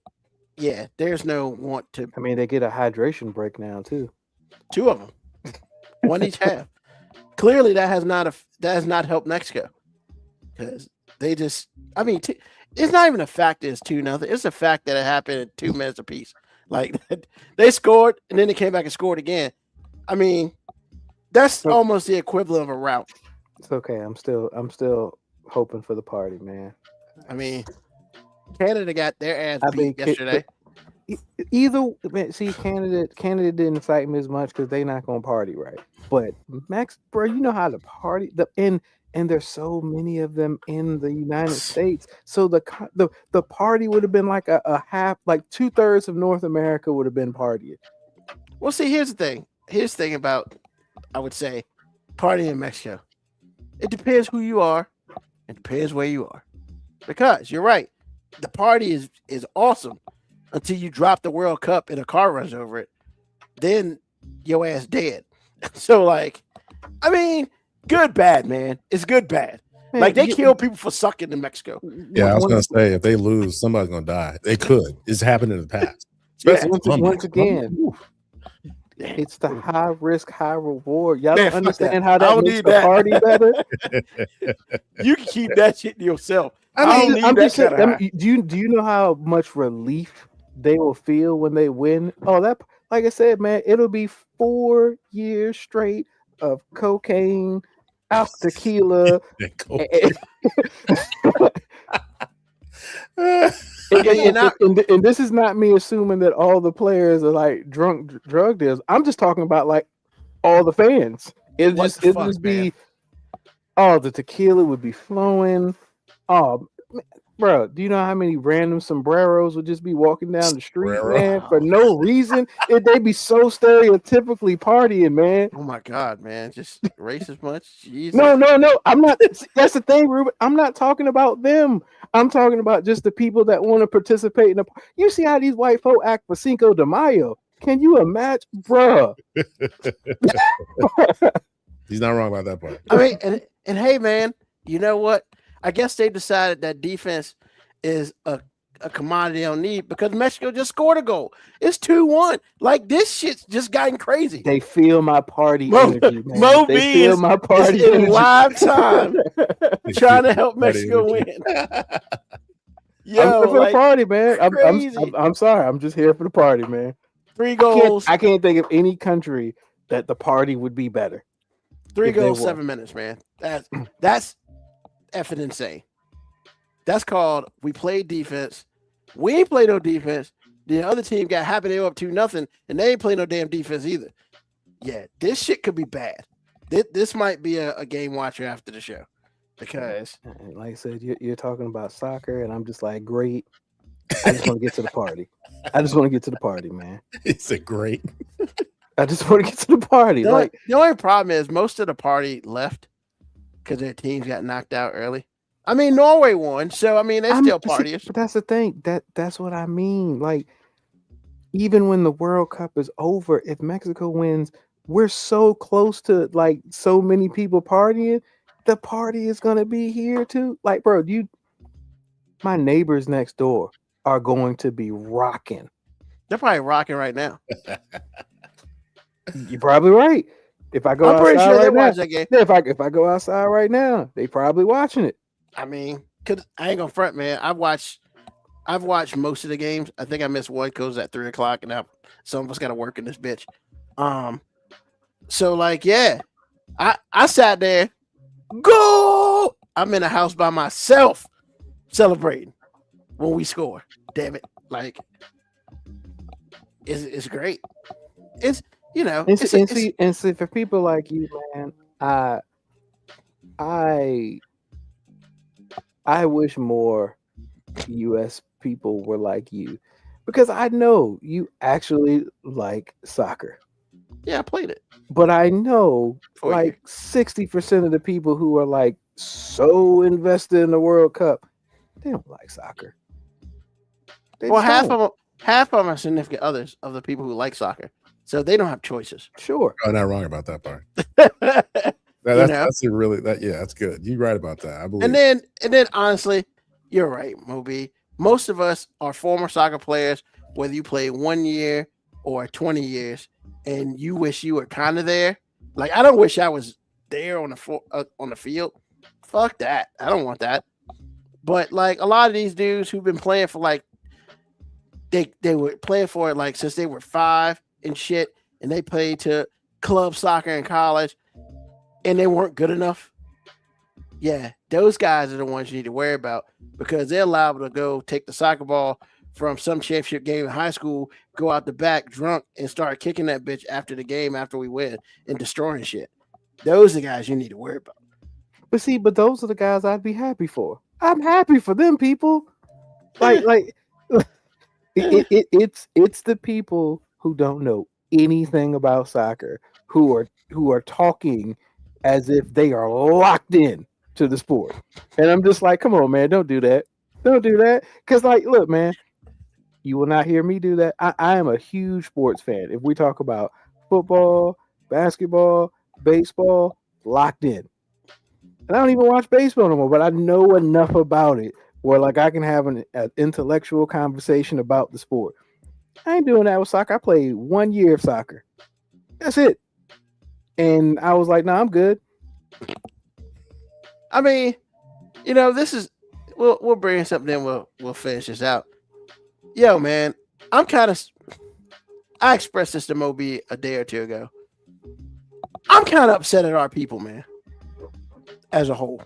there's no want to. I mean, they get a hydration break now too. 2 of them, one each half. Clearly, that has not helped Mexico because they just. I mean, it's not even a fact that it's 2-0. It's a fact that it happened in 2 minutes apiece. Like they scored and then they came back and scored again. I mean, that's almost the equivalent of a rout. It's okay. I'm still hoping for the party, man. I mean, Canada got their ass I beat mean, yesterday. Either see, Canada didn't excite me as much because they're not gonna party right. But Max, bro, you know how to party. And there's so many of them in the United States. So the party would have been like a half, like 2/3 of North America would have been partying. Well, see, here's the thing. Here's the thing about, I would say, partying in Mexico. It depends who you are. It depends where you are. Because you're right. The party is awesome until you drop the World Cup and a car runs over it. Then your ass dead. So, like, I mean, good, bad, man. It's good, bad. Man, Like, they kill people for sucking in Mexico. Yeah, I was going to say, if they lose, somebody's going to die. They could. It's happened in the past. Especially in Colombia. Once again, it's the high risk, high reward. Y'all Man, don't fuck understand that. how I that don't makes need the that. party better. You can keep that shit to yourself. I I'm don't need that just saying, kind of high. do you know how much relief they will feel when they win? Oh, that, like I said, man, it'll be 4 years straight of cocaine, out tequila. And this is not me assuming that all the players are like drunk drug dealers. I'm just talking about like all the fans. It'll just be, oh, the tequila would be flowing. Oh, bro, do you know how many random sombreros would just be walking down the street, man, for no reason? They'd be so stereotypically partying, man. Oh my God, man. Just racist much? Jesus. No. I'm not. That's the thing, Ruben. I'm not talking about them. I'm talking about just the people that want to participate in the. You see how these white folk act for Cinco de Mayo? Can you imagine, bruh? He's not wrong about that part. I mean, and hey, man, you know what? I guess they decided that defense is a commodity on need because Mexico just scored a goal. It's 2-1. Like, this shit's just gotten crazy. They feel my party Mo- energy, man. Mo They B feel is- my party in energy. live time trying to help Mexico win. I'm Yo, here for the like, party, man. crazy. I'm sorry. I'm just here for the party, man. 3 goals, I can't think of any country that the party would be better. 3 if they goals, won. 7 minutes, man. That's effing insane. That's called we played defense. We ain't played no defense. The other team got happy they were up 2-0, and they ain't played no damn defense either. Yeah, this shit could be bad. This might be a game watcher after the show because And like I said, you're talking about soccer, and I'm just like, great. I just want to get to the party. I just want to get to the party, man. It's a great. I just want to get to the party. The only problem is most of the party left because their teams got knocked out early. I mean, Norway won, so I mean they're still partying. But that's the thing. That's what I mean. Like, even when the World Cup is over, if Mexico wins, we're so close to like so many people partying. The party is gonna be here too. Like, bro, my neighbors next door are going to be rocking. They're probably rocking right now. You're probably right. If I go I'm pretty outside sure they right now, watch that game. yeah, if I go outside right now, they probably watching it. I mean, cause I ain't gonna front, man. I've watched most of the games. I think I missed one because at 3:00, and some of us got to work in this bitch. So like, yeah, I sat there. Go! I'm in the house by myself, celebrating when we score. Damn it! Like, it's great. It's And see, for people like you, man, I wish more U.S. people were like you, because I know you actually like soccer. Yeah, I played it. But I know For like 60% of the people who are like so invested in the World Cup, they don't like soccer. Well, half of them are significant others of the people who like soccer, so they don't have choices. Sure. I'm not wrong about that part. You know? That's a really that's good. You're right about that. I believe. And then honestly, you're right, Moby. Most of us are former soccer players, whether you play 1 year or 20 years, and you wish you were kind of there. Like, I don't wish I was there on the field. Fuck that. I don't want that. But like a lot of these dudes who've been playing for like they were playing for it like since they were 5 and shit, and they played to club soccer in college, and they weren't good enough. Yeah, those guys are the ones you need to worry about, because they're liable to go take the soccer ball from some championship game in high school, go out the back drunk, and start kicking that bitch after the game after we win and destroying shit. Those are the guys you need to worry about. But those are the guys I'd be happy for. I'm happy for them people. Like it's the people who don't know anything about soccer who are talking as if they are locked in to the sport. And I'm just like, come on, man, don't do that. Don't do that. Because, like, look, man, you will not hear me do that. I am a huge sports fan. If we talk about football, basketball, baseball, locked in. And I don't even watch baseball no more, but I know enough about it where, like, I can have an intellectual conversation about the sport. I ain't doing that with soccer. I played 1 year of soccer. That's it. And I was like, nah, I'm good. I mean, you know, this is we'll bring something in. We'll finish this out. Yo, man, I expressed this to Moby a day or two ago. I'm kind of upset at our people, man, as a whole.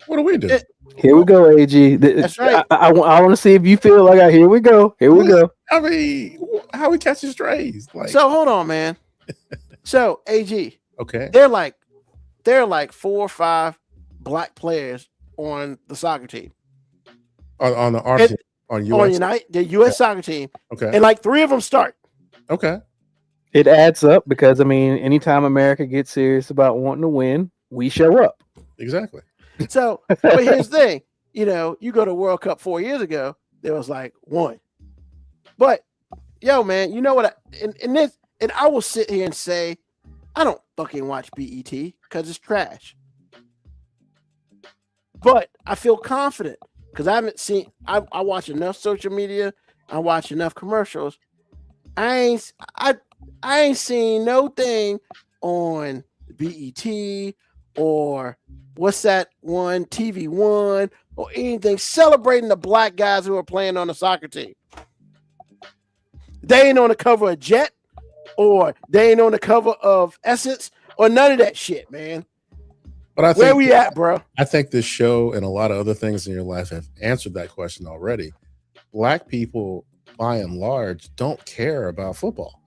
What do we do? Here we go, AG. That's right. I want to see if you feel like here we go. Here we go. I mean, how we catching strays? Like, So hold on, man. So AG, okay, they're like 4 or 5 black players on the soccer team. on the And- on On US. the U.S. soccer team, Okay, and like 3 of them start. okay. It adds up because, I mean, anytime America gets serious about wanting to win, we show up. Exactly. So, but here's the thing, you know, you go to World Cup 4 years ago, there was like 1. But yo, man, you know what? And I will sit here and say, I don't fucking watch BET because it's trash. But I feel confident because I watch enough social media, I watch enough commercials. I ain't seen no thing on BET or what's that one, TV1 or anything celebrating the black guys who are playing on the soccer team. They ain't on the cover of Jet or they ain't on the cover of Essence or none of that shit, man. But I think Where we at, bro? I think this show and a lot of other things in your life have answered that question already. Black people, by and large, don't care about football.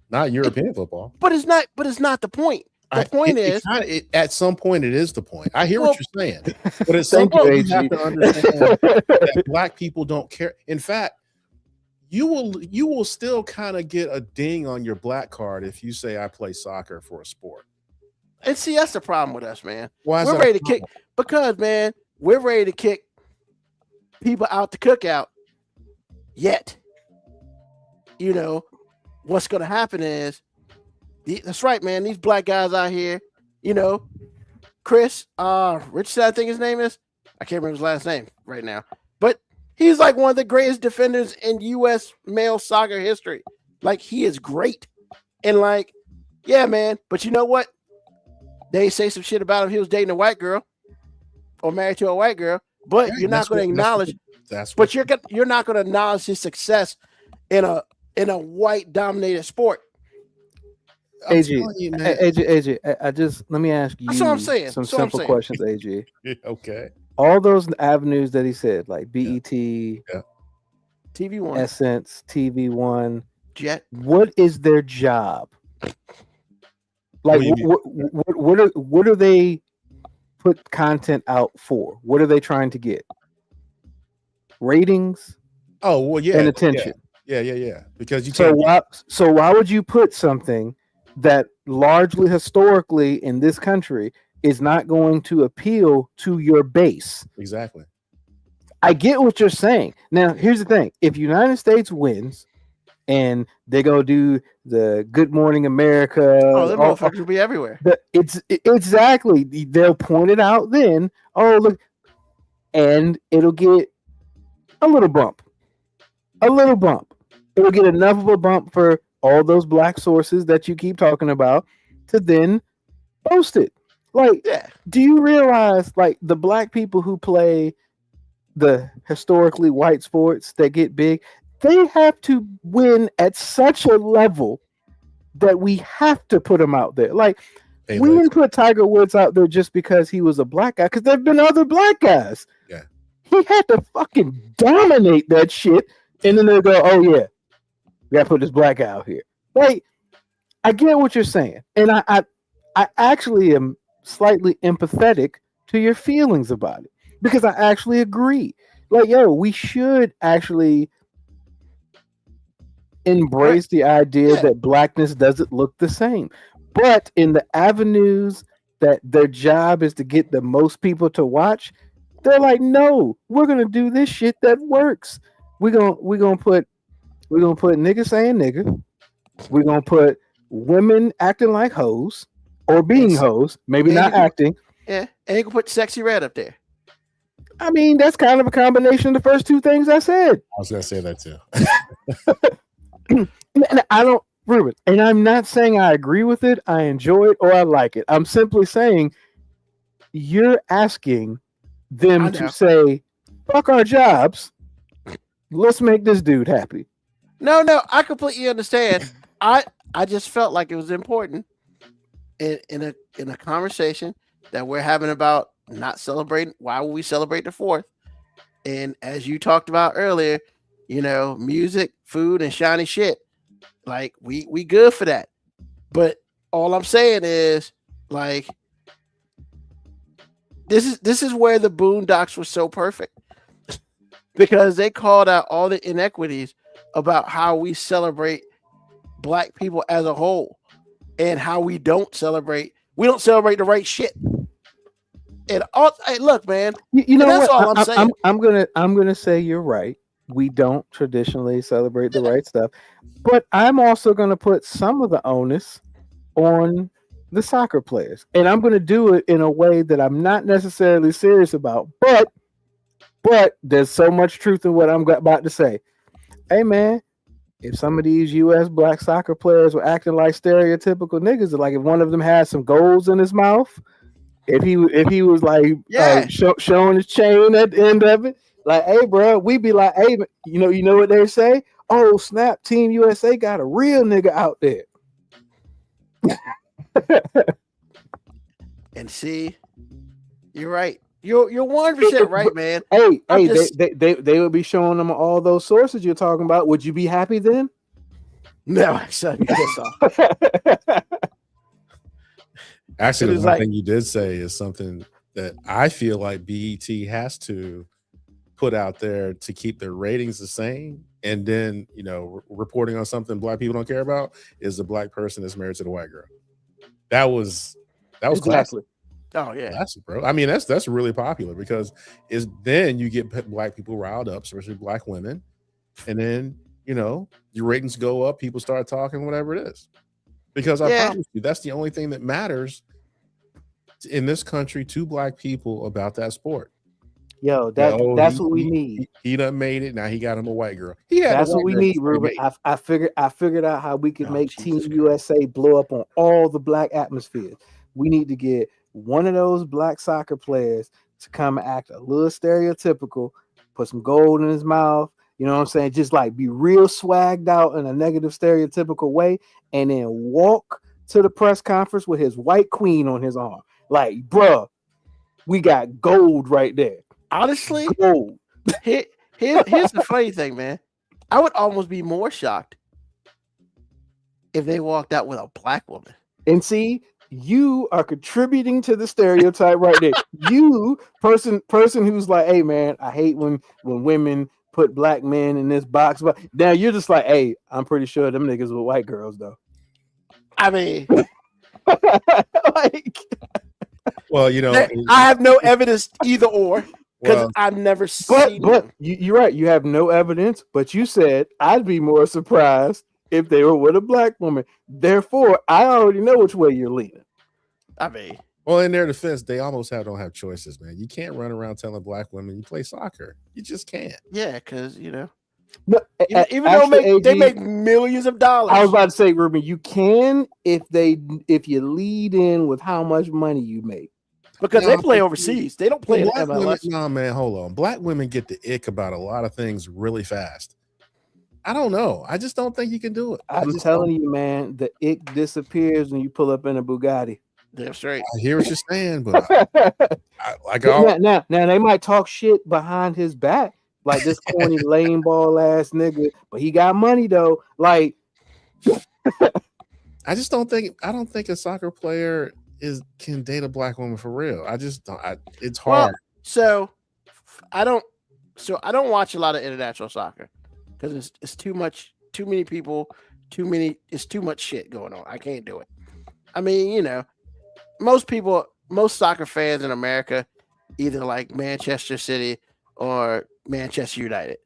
Not European football. But it's not the point. The point is, at some point, it is the point. I hear what you're saying, but at Thank some you, point, AG. you have to understand that black people don't care. In fact, you will still kind of get a ding on your black card if you say I play soccer for a sport. And see, that's the problem with us, man. Why is We're that ready to kick because, man, we're ready to kick people out the cookout. Yet, you know, what's going to happen is, that's right, man. These black guys out here, you know, Chris Richardson, I think his name is. I can't remember his last name right now, but he's like one of the greatest defenders in U.S. male soccer history. Like, he is great, and like, yeah, man. But you know what? They say some shit about him. He was dating a white girl or married to a white girl, but you're not going to acknowledge. But you're not going to acknowledge his success in a white dominated sport. AJ, I just let me ask you That's what I'm saying. some simple questions, AJ. Okay. All those avenues that he said, like BET, TV1, Essence, TV1, Jet. What is their job? Like, what do they put content out for? What are they trying to get? Ratings? Oh, well, yeah, and attention. Yeah. Because you so why would you put something that largely historically in this country is not going to appeal to your base? Exactly. I get what you're saying. Now, here's the thing: if United States wins, and they're gonna do the Good Morning America, the motherfuckers will be everywhere. Exactly. They'll point it out then. Oh, look, and it'll get a little bump. It'll get enough of a bump for all those black sources that you keep talking about to then post it. Like, do you realize, like, the black people who play the historically white sports that get big, they have to win at such a level that we have to put them out there. Like, we didn't put Tiger Woods out there just because he was a black guy, because there have been other black guys. Yeah. He had to fucking dominate that shit, and then they go, oh yeah, we gotta put this black guy out here. Like, I get what you're saying, and I actually am slightly empathetic to your feelings about it, because I actually agree. Like, yo, we should actually embrace the idea that blackness doesn't look the same, but in the avenues that their job is to get the most people to watch, they're like, no, we're gonna do this shit that works. We're gonna put niggas saying nigga. We're gonna put women acting like hoes or being hoes, maybe not acting. Yeah, and you can put Sexy Red up there. I mean, that's kind of a combination of the first two things I said. I was gonna say that too. And I don't, Ruben, and I'm not saying I agree with it, I enjoy it, or I like it. I'm simply saying you're asking them to say, fuck our jobs, let's make this dude happy. No, I completely understand. I just felt like it was important in a conversation that we're having about not celebrating. Why would we celebrate the 4th? And as you talked about earlier, you know, music, food, and shiny shit. Like, we good for that. But all I'm saying is, like, this is where the Boondocks were so perfect, because they called out all the inequities about how we celebrate black people as a whole, and how we don't celebrate the right shit. And hey, look, man, you know that's what? all I'm saying. I'm gonna say you're right. We don't traditionally celebrate the right stuff, but I'm also gonna put some of the onus on the soccer players, and I'm gonna do it in a way that I'm not necessarily serious about. But there's so much truth in what I'm about to say. Hey, man, if some of these U.S. black soccer players were acting like stereotypical niggas, like if one of them had some goals in his mouth, if he was like showing his chain at the end of it, like, hey, bro, we be like, hey, you know what they say? Oh, snap! Team USA got a real nigga out there. And see, you're right. You're 100% right, man. They would be showing them all those sources you're talking about. Would you be happy then? No, actually, Actually, the one thing you did say is something that I feel like BET has to put out there to keep their ratings the same. and then reporting on something black people don't care about is the black person that's married to the white girl. That was Exactly. Oh yeah. classic, bro. I mean, that's really popular because then you get black people riled up, especially black women, and then your ratings go up, people start talking, whatever it is. Because I promise you, that's the only thing that matters in this country to black people about that sport. Yo, that's what we need. He done made it. Now he got him a white girl. That's what we need, Ruben. I figured out how we could make Team USA blow up on all the black atmospheres. We need to get one of those black soccer players to come act a little stereotypical, put some gold in his mouth. You know what I'm saying? Just like be real swagged out in a negative stereotypical way, and then walk to the press conference with his white queen on his arm. Like, bruh, we got gold right there. Honestly, gold. Here's the funny thing, man. I would almost be more shocked if they walked out with a black woman. And see, you are contributing to the stereotype right there. You person who's like, hey man, I hate when women put black men in this box. But now you're just like, hey, I'm pretty sure them niggas with white girls though. I mean, like, well, I have no evidence either or because I've never seen. But you're right. You have no evidence, but you said I'd be more surprised if they were with a black woman. Therefore, I already know which way you're leaning. I mean, well, in their defense, they almost don't have choices, man. You can't run around telling black women you play soccer. You just can't. Yeah, because No, even though they make millions of dollars. I was about to say, Ruben, you can if you lead in with how much money you make. Because they play overseas. They don't play in MLS. No, man, hold on. Black women get the ick about a lot of things really fast. I don't know. I just don't think you can do it. I'm telling you, man, the ick disappears when you pull up in a Bugatti. That's right. I hear what you're saying, but now they might talk shit behind his back, like this corny lame ball ass nigga, but he got money though. Like, I don't think a soccer player can date a black woman for real. I just don't. It's hard. Well, I don't watch a lot of international soccer because it's too many people, it's too much shit going on. I can't do it. I mean, most soccer fans in America either like Manchester City or Manchester United.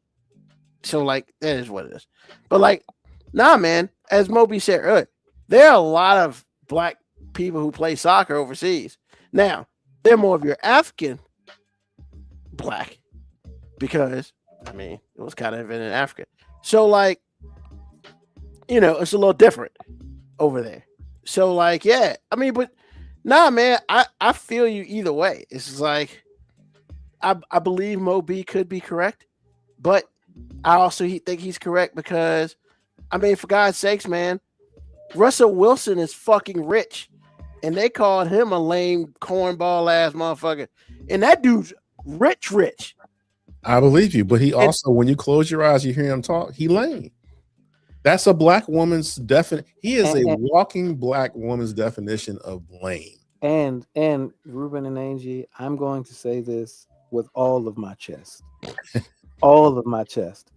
So like that is what it is. But like, nah, man, as Moby said earlier, there are a lot of black people who play soccer overseas. Now, they're more of your African black because I mean it was kind of invented in Africa. So like, it's a little different over there. So like, yeah, I mean, but nah, man, I feel you either way. It's like I believe Mo B could be correct, but I also think he's correct because I mean, for God's sakes, man, Russell Wilson is fucking rich, and they called him a lame cornball ass motherfucker, and that dude's rich. I believe you, but he also, when you close your eyes, you hear him talk. He lame. That's a black woman's He is a walking black woman's definition of lame. And Ruben and Angie, I'm going to say this with all of my chest. All of my chest.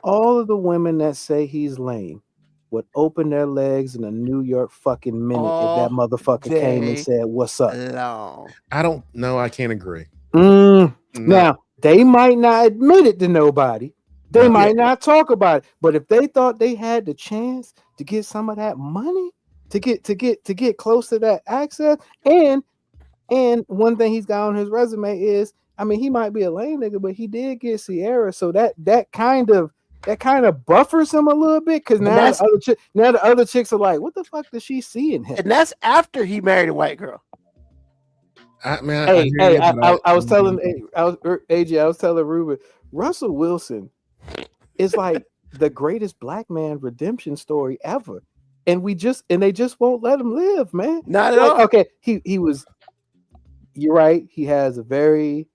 All of the women that say he's lame would open their legs in a New York fucking minute if that motherfucker came and said, "What's up?" No. I don't know. I can't agree. No. Now, they might not admit it to nobody. They might not talk about it. But if they thought they had the chance to get some of that money, to get close to that access, and one thing he's got on his resume is, I mean, he might be a lame nigga, but he did get Sierra, so that kind of buffers him a little bit, because now the other chicks are like, what the fuck does she see in him? And that's after he married a white girl. I was telling Ruben, Russell Wilson is like the greatest black man redemption story ever, and they just won't let him live, man. Not at all. Okay, he was. You're right. He has a very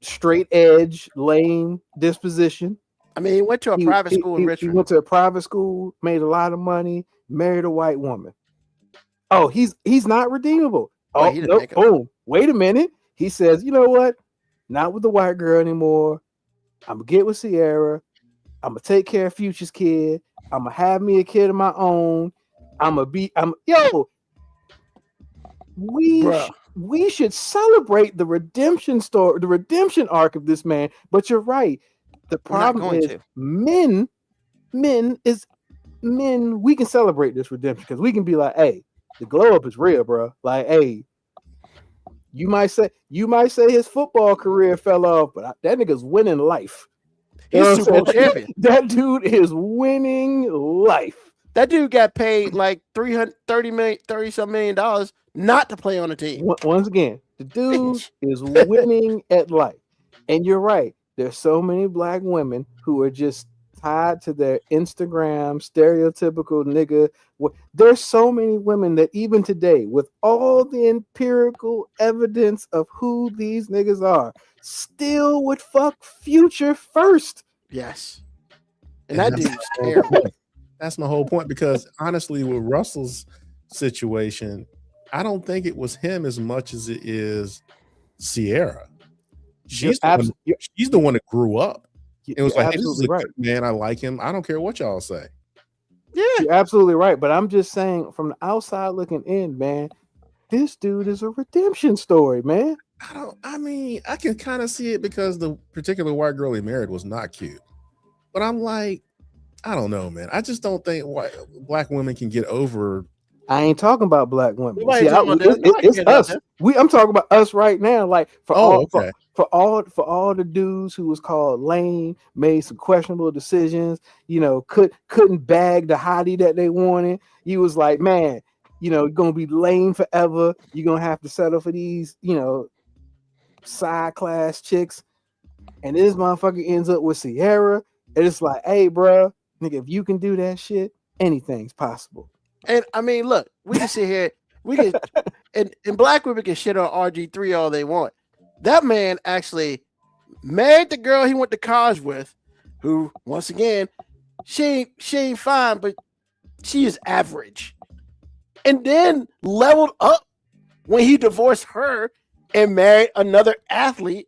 straight edge, lame disposition. I mean, he went to a private school in Richmond. He went to a private school, made a lot of money, married a white woman. Oh, he's not redeemable. Oh, no, boom. Wait a minute. He says, you know what? Not with the white girl anymore. I'm gonna get with Sierra. I'm gonna take care of Future's kid. I'm gonna have me a kid of my own. Bruh. We should celebrate the redemption story, the redemption arc of this man. But you're right. The We're not problem going is to. men. We can celebrate this redemption because we can be like, hey, the glow up is real, bro. Like, hey, you might say his football career fell off, but that nigga's winning life. You know He's what I'm Super Bowl saying? champion. That dude is winning life. That dude got paid like $30-some million not to play on the team. Once again, the dude is winning at life. And you're right. There's so many black women who are just tied to their Instagram stereotypical nigga. There's so many women that even today, with all the empirical evidence of who these niggas are, still would fuck Future first. Yes. And that dude's terrible. That's my whole point, because honestly, with Russell's situation, I don't think it was him as much as it is Sierra. She's the one that grew up. It was like, hey, this is a good man. I like him. I don't care what y'all say. Yeah, you're absolutely right. But I'm just saying, from the outside looking in, man, this dude is a redemption story, man. I can kind of see it because the particular white girl he married was not cute. But I'm like, I don't know, man. I just don't think black women can get over. I ain't talking about black women. See, it's us. I'm talking about us right now. Like for all the dudes who was called lame, made some questionable decisions. You know, couldn't bag the hottie that they wanted. You was like, man, you know, you're gonna be lame forever. You're gonna have to settle for these, you know, side class chicks. And this motherfucker ends up with Sierra. And it's like, hey, bro, nigga, if you can do that shit, anything's possible. And I mean, look, we can sit here, and black women can shit on RG3 all they want. That man actually married the girl he went to college with, who, once again, she ain't fine, but she is average. And then leveled up when he divorced her and married another athlete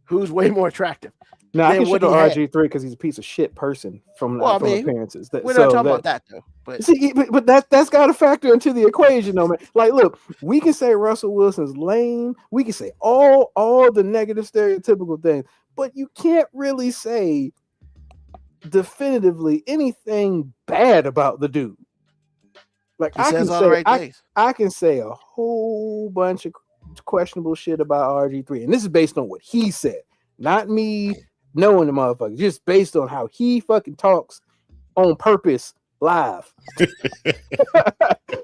who's way more attractive. No, I can shit on RG3 because he's a piece of shit person from appearances. We're not talking about that though. But see, but that's got to factor into the equation, though, man. Like, look, we can say Russell Wilson's lame. We can say all the negative stereotypical things, but you can't really say definitively anything bad about the dude. Like, I can say a whole bunch of questionable shit about RG3, and this is based on what he said, not me knowing the motherfucker, just based on how he fucking talks on purpose live.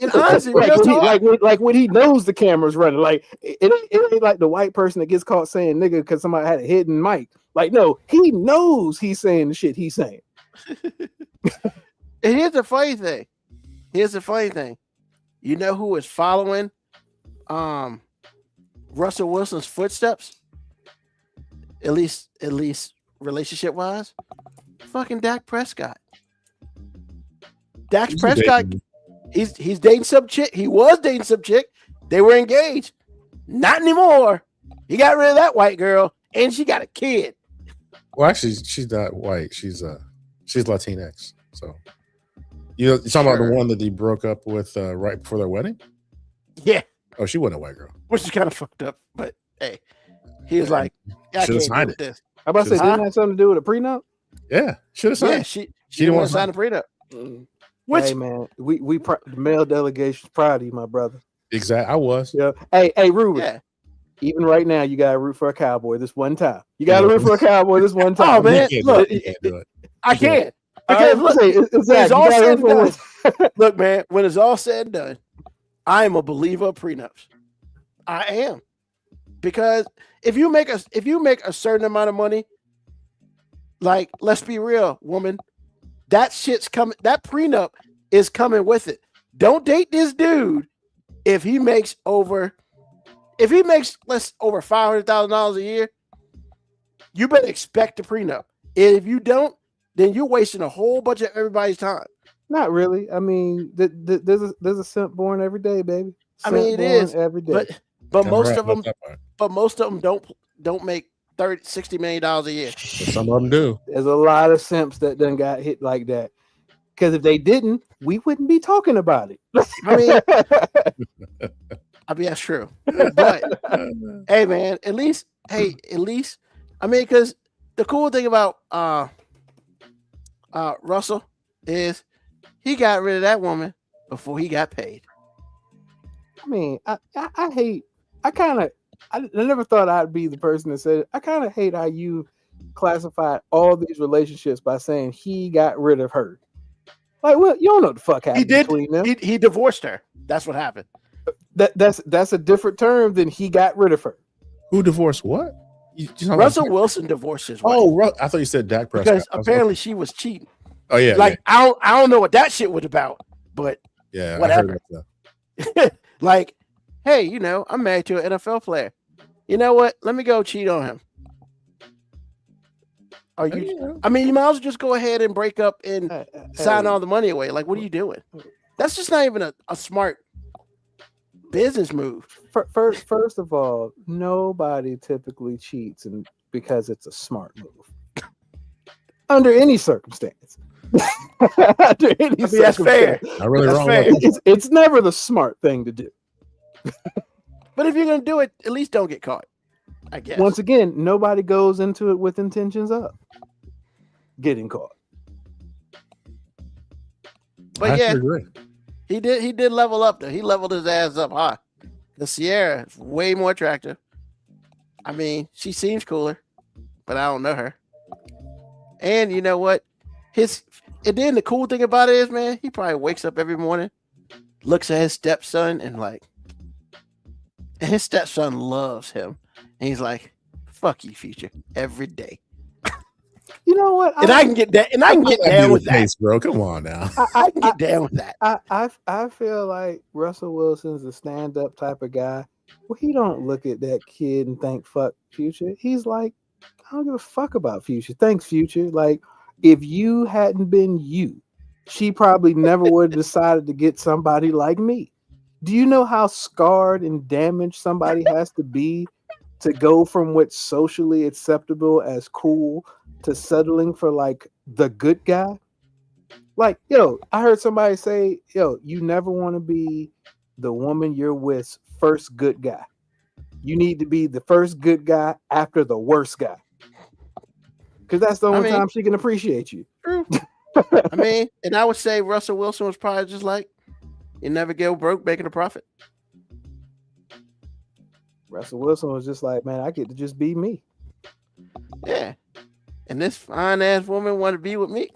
And honestly, like when he knows the camera's running, like it ain't like the white person that gets caught saying nigga because somebody had a hidden mic. Like, no, he knows he's saying the shit he's saying. And here's the funny thing. You know who is following Russell Wilson's footsteps? At least relationship wise? Fucking Dak Prescott. Dak Prescott, he's dating some chick. He was dating some chick. They were engaged. Not anymore. He got rid of that white girl, and she got a kid. Well, actually, she's not white. She's Latinx. So you're talking about the one that he broke up with right before their wedding? Yeah. Oh, she wasn't a white girl. Which is kind of fucked up, but hey, he was like, I can't deal with this. I'm about to say, didn't that have something to do with a prenup? Yeah, should have signed. Yeah, she didn't want to sign a prenup. Hey man, we the male delegation's proud of you, my brother. Exactly, I was. Yeah. Hey, Ruben. Yeah. Even right now, you gotta root for a Cowboy this one time. You gotta root for a Cowboy this one time. Oh man, look, I can't. Because look, it's all said and done. Look, man, when it's all said and done, I am a believer of prenups. I am, because if you make a certain amount of money, like, let's be real, woman, that shit's coming. That prenup is coming with it. Don't date this dude if he makes over $500,000 a year. You better expect a prenup. If you don't, then you're wasting a whole bunch of everybody's time. Not really. I mean, there's a simp born every day, baby. I mean, it is every day. But most of them don't make $60 million a year. But some of them do. There's a lot of simps that done got hit like that. Because if they didn't, we wouldn't be talking about it. I mean, that's true. But hey, man, at least, I mean, because the cool thing about Russell is he got rid of that woman before he got paid. I mean, I never thought I'd be the person that said it. I kind of hate how you classified all these relationships by saying he got rid of her. Like, well, you don't know what the fuck happened between them. He divorced her. That's what happened. That's a different term than he got rid of her. Who divorced what? Russell Wilson divorced his wife. Oh, I thought you said Dak Prescott. Because apparently she was cheating. Oh yeah. Like I don't know what that shit was about, but Yeah, whatever. Like, hey, you know, I'm married to an NFL player. You know what? Let me go cheat on him. Are you? I mean, you might as well just go ahead and break up and sign all the money away. Like, what are you doing? That's just not even a smart business move. First of all, nobody typically cheats because it's a smart move. Under any circumstance. That's fair. Not really That's wrong. fair. It's never the smart thing to do. But if you're gonna do it, at least don't get caught. I guess. Once again, nobody goes into it with intentions of getting caught. But I yeah, agree. he did level up though. He leveled his ass up high. The Sierra is way more attractive. I mean, she seems cooler, but I don't know her. And you know what? And then the cool thing about it is, man, he probably wakes up every morning, looks at his stepson, and his stepson loves him. And he's like, fuck you, Future, every day. You know what? I can get that, and I can get down with that. Case, bro. Come on now. I can get down with that. I feel like Russell Wilson's a stand-up type of guy. Well, he don't look at that kid and think, fuck Future. He's like, I don't give a fuck about Future. Thanks, Future. Like, if you hadn't been you, she probably never would have decided to get somebody like me. Do you know how scarred and damaged somebody has to be to go from what's socially acceptable as cool to settling for like the good guy? Like, yo, I heard somebody say, yo, you never want to be the woman you're with first good guy. You need to be the first good guy after the worst guy. Because that's the only time she can appreciate you. True. I mean, and I would say Russell Wilson was probably just like, you never go broke making a profit. Russell Wilson was just like, man, I get to just be me. Yeah. And this fine ass woman wanted to be with me.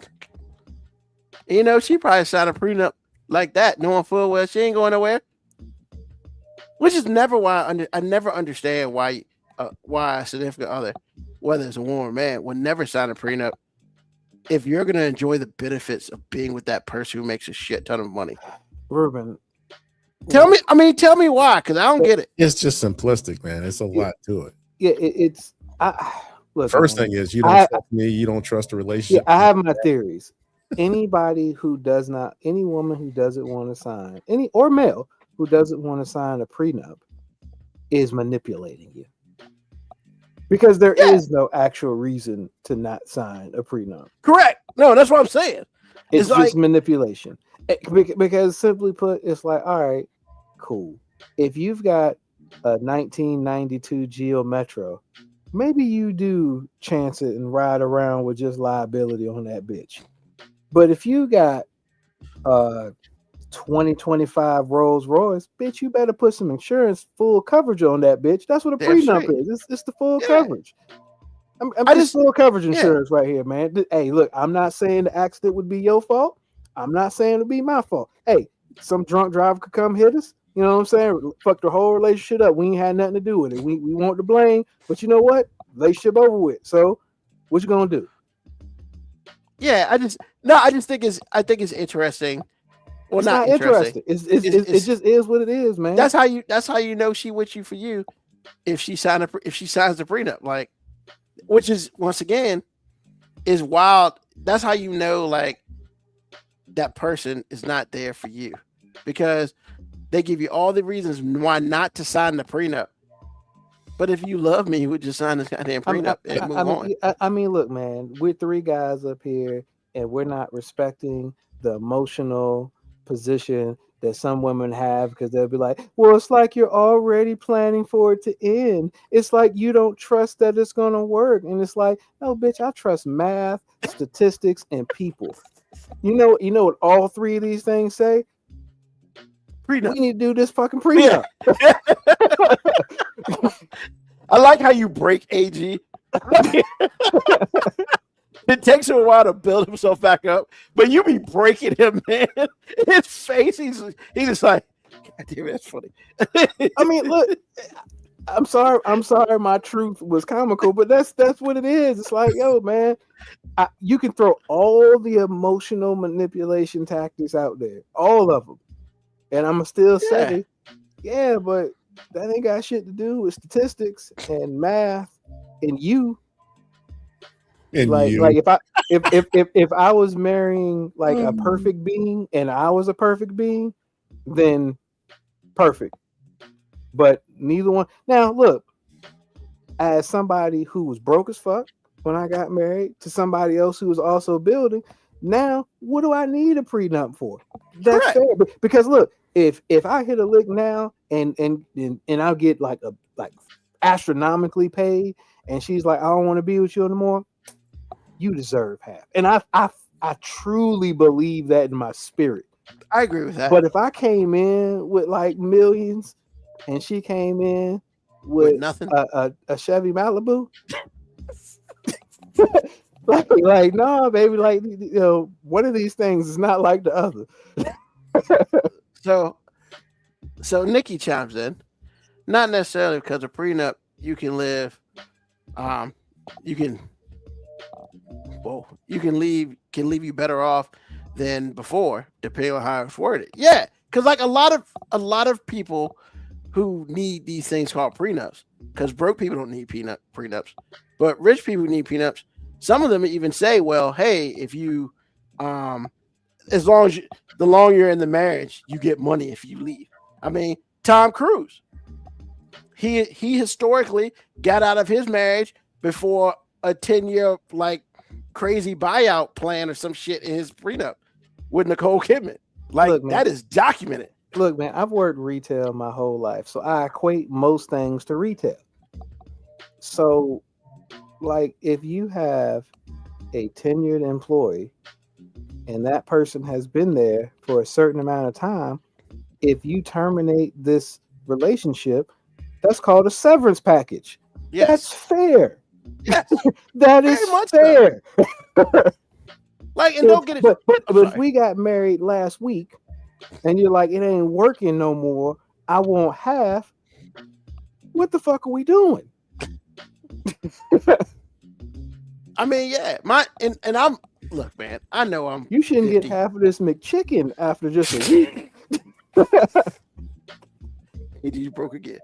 You know, she probably signed a prenup like that, knowing full well she ain't going nowhere. Which is never why I never understand why a significant other, whether it's a woman or man, would never sign a prenup if you're gonna enjoy the benefits of being with that person who makes a shit ton of money. Ruben, tell me why, because I don't get it. It's just simplistic, man. It's a lot to it. Yeah, look. First thing is you don't trust me. You don't trust the relationship. Yeah, I have my theories. Any woman who doesn't want to sign, or male who doesn't want to sign a prenup is manipulating you. Because there is no actual reason to not sign a prenup. Correct. No, that's what I'm saying. It's just manipulation. Because simply put, it's like, all right, cool. If you've got a 1992 Geo Metro, maybe you do chance it and ride around with just liability on that bitch. But if you got 2025 Rolls Royce, bitch, you better put some insurance, full coverage on that bitch. That's what a prenup is. It's the full coverage. I'm just full coverage insurance right here, man. Hey, look, I'm not saying the accident would be your fault. I'm not saying it'd be my fault. Hey, some drunk driver could come hit us. You know what I'm saying? Fuck the whole relationship up. We ain't had nothing to do with it. We want to blame, but you know what? Relationship over with. So, what you gonna do? Yeah, I just think it's interesting. Well, it's not interesting. It just is what it is, man. That's how you know she with you for you if she signs the prenup, like, which is once again is wild. That's how you know like that person is not there for you because they give you all the reasons why not to sign the prenup, But if you love me, you would just sign this goddamn prenup and move on. I mean, look, man, we're three guys up here, and we're not respecting the emotional position that some women have because they'll be like, well, it's like you're already planning for it to end. It's like you don't trust that it's going to work. And it's like, no, bitch, I trust math, statistics, and people. You know what all three of these things say? Prenup. We need to do this fucking prenup. I like how you break AG. It takes him a while to build himself back up, but you be breaking him, man. His face, he's just like, God damn it, that's funny. I mean, look, I'm sorry, my truth was comical, but that's what it is. It's like, yo, man, you can throw all the emotional manipulation tactics out there, all of them, and I'm still say, yeah, but that ain't got shit to do with statistics and math and you. And like you. like if I was marrying like a perfect being and I was a perfect being, then perfect. But neither one. Now look, as somebody who was broke as fuck when I got married to somebody else who was also building, now what do I need a prenup for? That's Correct. fair. Because look, if I hit a lick now and I'll get like astronomically paid, and she's like, I don't want to be with you anymore, you deserve half. And I truly believe that in my spirit. I agree with that. But if I came in with like millions and she came in with nothing, a Chevy Malibu, like no, baby, like, you know, one of these things is not like the other. So Nikki chimes in, not necessarily because of prenup you can live, you can leave you better off than before, depending on how it's worded. Yeah, because like a lot of people who need these things called prenups, because broke people don't need prenups, but rich people need prenups. Some of them even say, well, hey, if you as long as the longer you're in the marriage, you get money if you leave. I mean, Tom Cruise, he historically got out of his marriage before a 10-year like crazy buyout plan or some shit in his prenup with Nicole Kidman. Like, look, man, that is documented. Look, man, I've worked retail my whole life, so I equate most things to retail. So, like, if you have a tenured employee and that person has been there for a certain amount of time, if you terminate this relationship, that's called a severance package. Yes. That's fair. Yes. That is fair. Like, and don't get it. But if we got married last week and you're like, it ain't working no more, I want half, what the fuck are we doing? I mean, yeah, and I'm, look, man, I know you shouldn't 50. Get half of this McChicken after just a week. You broke again.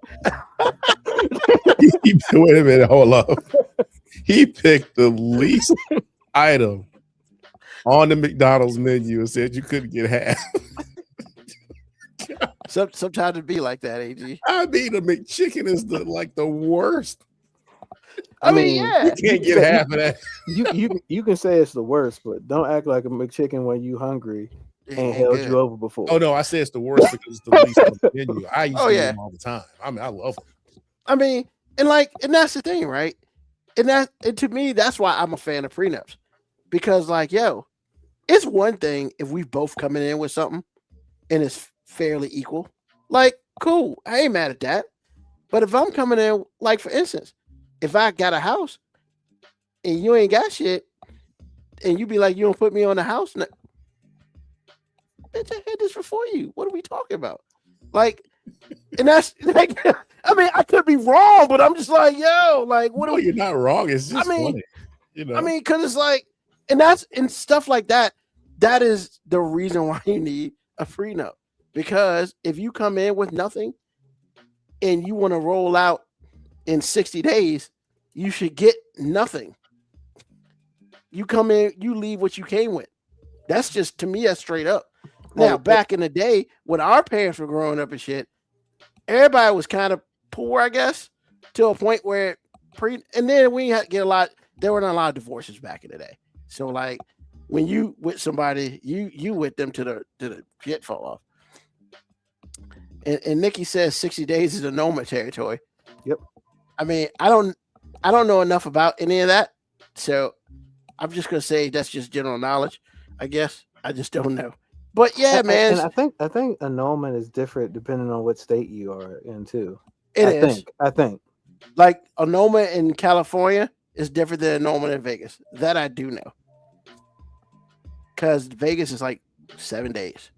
Wait a minute, hold up. He picked the least item on the McDonald's menu and said you couldn't get half. Sometimes it be like that, AG. I mean, the McChicken is the worst. I mean, yeah, you can't get half of that. You can say it's the worst, but don't act like a McChicken when you hungry and held you over before. Oh no, I say it's the worst because it's the least on the menu. I used to eat them all the time. I mean, I love them. I mean, and that's the thing, right? And to me, that's why I'm a fan of prenups, because like, yo, it's one thing if we both coming in with something and it's fairly equal, like, cool, I ain't mad at that. But if I'm coming in, like, for instance, if I got a house and you ain't got shit, and you be like, you don't put me on the house, bitch, I had this before you. What are we talking about? Like, and that's like, I mean, I could be wrong, but I'm just like, yo, like, what? No, you're not wrong. It's just funny, you know. I mean, because it's like, and stuff like that. That is the reason why you need a prenup, because if you come in with nothing and you want to roll out in 60 days, you should get nothing. You come in, you leave what you came with. That's just, to me, that's straight up. Now, back in the day when our parents were growing up and shit, everybody was kind of poor, I guess. to a point where and then we had get a lot. There weren't a lot of divorces back in the day. So like when you with somebody, you with them to the shit fall off. And Nikki says 60 days is a NOMA territory. Yep. I mean, I don't know enough about any of that, so I'm just gonna say that's just general knowledge. I guess I just don't know. But yeah, man, And I think annulment is different depending on what state you are in too. I think like annulment in California is different than annulment in Vegas. That I do know, because Vegas is like 7 days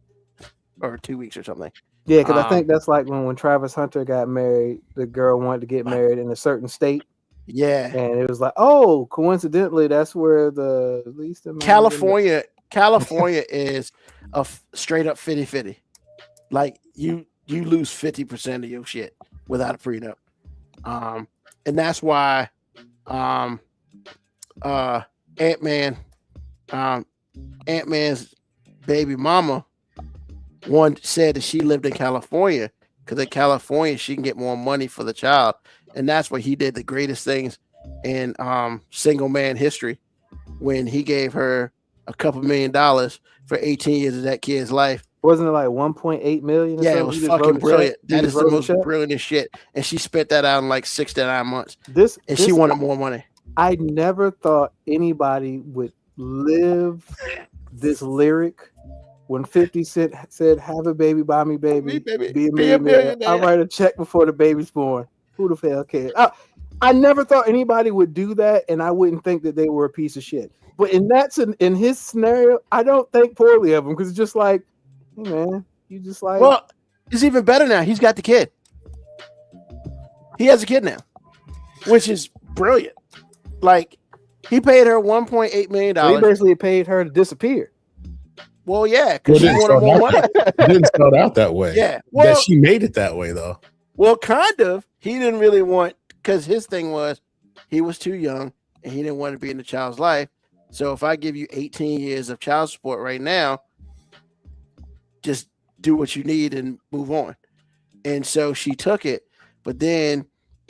or 2 weeks or something. Yeah, because I think that's like when Travis Hunter got married, the girl wanted to get married in a certain state. Yeah, and it was like, oh, coincidentally, that's where the least amount California is a straight up 50-50. Like you lose 50% of your shit without a prenup. And that's why Ant-Man's baby mama said that she lived in California because in California she can get more money for the child, and that's why he did the greatest things in single man history when he gave her a couple $1 million for 18 years of that kid's life. Wasn't it like 1.8 million? Yeah, it was fucking brilliant. That is the most brilliant shit. And she spent that out in like 6 to 9 months. She wanted more money. I never thought anybody would live this lyric when 50 Cent said, "Have a baby, buy me, baby, be a millionaire. I'll write a check before the baby's born." Who the hell cares? I never thought anybody would do that, and I wouldn't think that they were a piece of shit. But in his scenario, I don't think poorly of him because it's just like, hey man, you just like. Well, it's even better now. He's got the kid. He has a kid now, which is brilliant. Like he paid her $1.8 million. So he basically paid her to disappear. Well, yeah, because she wanted more money. It didn't start out that way. Yeah, well, that she made it that way though. Well, kind of. He didn't really want, because his thing was he was too young and he didn't want to be in the child's life. So if I give you 18 years of child support right now, just do what you need and move on. And so she took it, but then